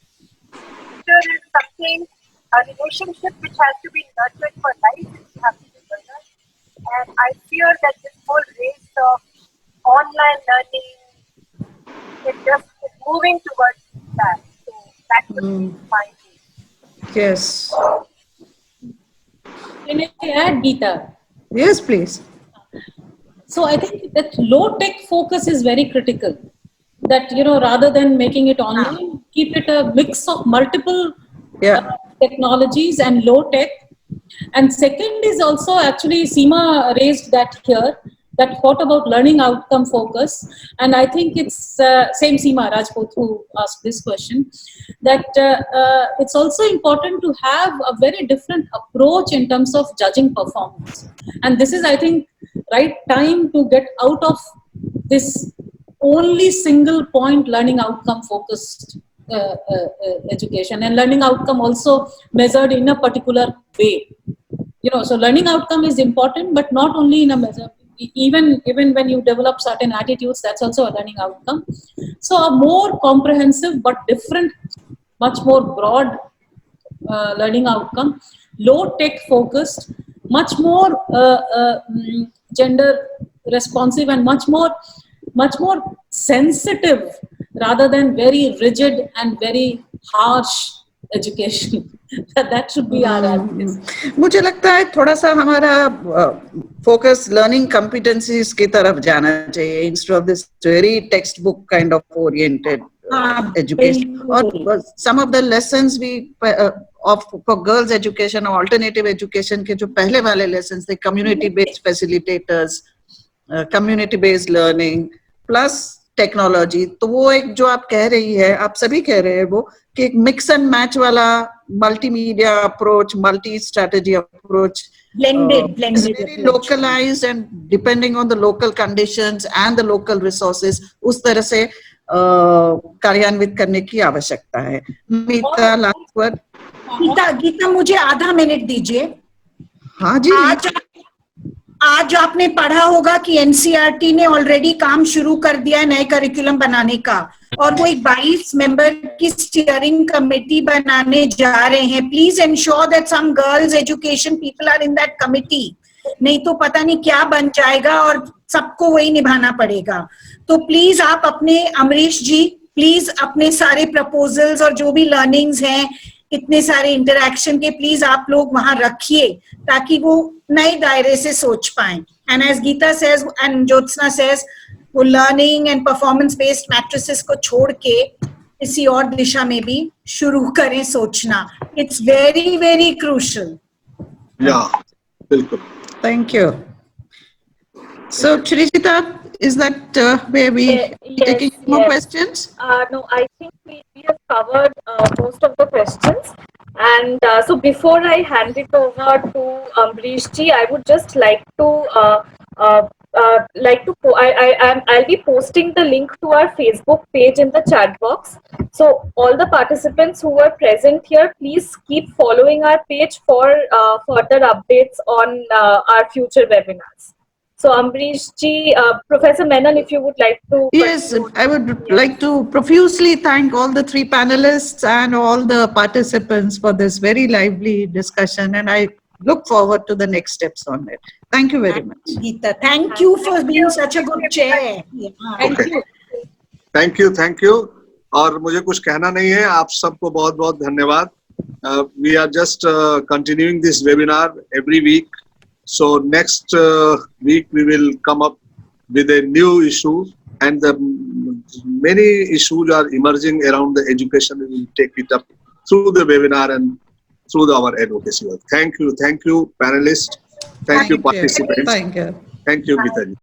Teacher is something, a relationship which has to be nurtured for life. You have to be learner, and I fear that this whole race of online learning is moving towards that. So that would be my view. Yes. Can I add, Geeta? Yes, please. So I think that low-tech focus is very critical. That, rather than making it online, keep it a mix of multiple technologies and low-tech. And second is also, actually, Seema raised that here, that what about learning outcome focus? And I think it's same Seema Rajput who asked this question, that it's also important to have a very different approach in terms of judging performance. And this is, I think, right time to get out of this only single point learning outcome focused education, and learning outcome also measured in a particular way. So learning outcome is important, but not only in a measure. Even when you develop certain attitudes, that's also a learning outcome. So a more comprehensive but different, much more broad learning outcome, low tech focused, much more gender responsive, and much more sensitive rather than very rigid and very harsh education. That should be our advocacy. मुझे लगता है थोड़ा सा हमारा focus learning competencies की तरफ जाना चाहिए instead of this very text book kind of oriented education. और some of the lessons we for girls education और अल्टरनेटिव एजुकेशन के जो पहले वाले लेसन्स थे, community based facilitators, community based learning plus technology, तो वो एक जो आप कह रही है, आप सभी कह रहे हैं वो कि एक मिक्स एंड मैच वाला multimedia approach, multi strategy approach, blended very localized and depending on the local conditions and the local resources, उस तरह से कार्यान्वित करने की आवश्यकता है. मीता, लास्ट वर्ड. गीता मुझे आधा मिनट दीजिए. हाँ जी. आज आपने पढ़ा होगा कि एनसीईआरटी ने ऑलरेडी काम शुरू कर दिया है नए करिकुलम बनाने का, और वो एक 22 मेंबर की स्टीयरिंग कमेटी बनाने जा रहे हैं. Please ensure that some girls education people are in that committee, नहीं तो पता नहीं क्या बन जाएगा और सबको वही निभाना पड़ेगा. तो प्लीज आप अपने, अमरीश जी प्लीज अपने सारे प्रपोजल्स और जो भी लर्निंग्स हैं, इतने सारे इंटरैक्शन के, प्लीज आप लोग वहां रखिए ताकि वो नए दायरे से सोच पाएं. And as Geeta says and Jyotsna says, वो learning and performance based matrices को छोड़ के किसी और दिशा में भी शुरू करें सोचना. It's very, very crucial. Yeah, बिल्कुल. Thank you. So, Shrishita, is that where we taking more questions? No, I think we have covered most of the questions. And so before I hand it over to Ambrish ji, I would just like to I'll be posting the link to our Facebook page in the chat box. So all the participants who were present here, please keep following our page for further updates on our future webinars. So Ambrish ji, Professor Menon, if you would like to. Yes, I would like to profusely thank all the three panelists and all the participants for this very lively discussion, and I look forward to the next steps on it. Thank you very much. Geeta, thank you for being such a good chair. Yeah. Thank Okay. you. Thank you. और मुझे कुछ कहना नहीं है. आप सबको बहुत बहुत धन्यवाद. We are just continuing this webinar every week. So next week we will come up with a new issue, and the many issues are emerging around the education. We will take it up through the webinar and through our advocacy work. Thank you, panelists. Thank you, participants. Thank you. Thank you, Geeta ji.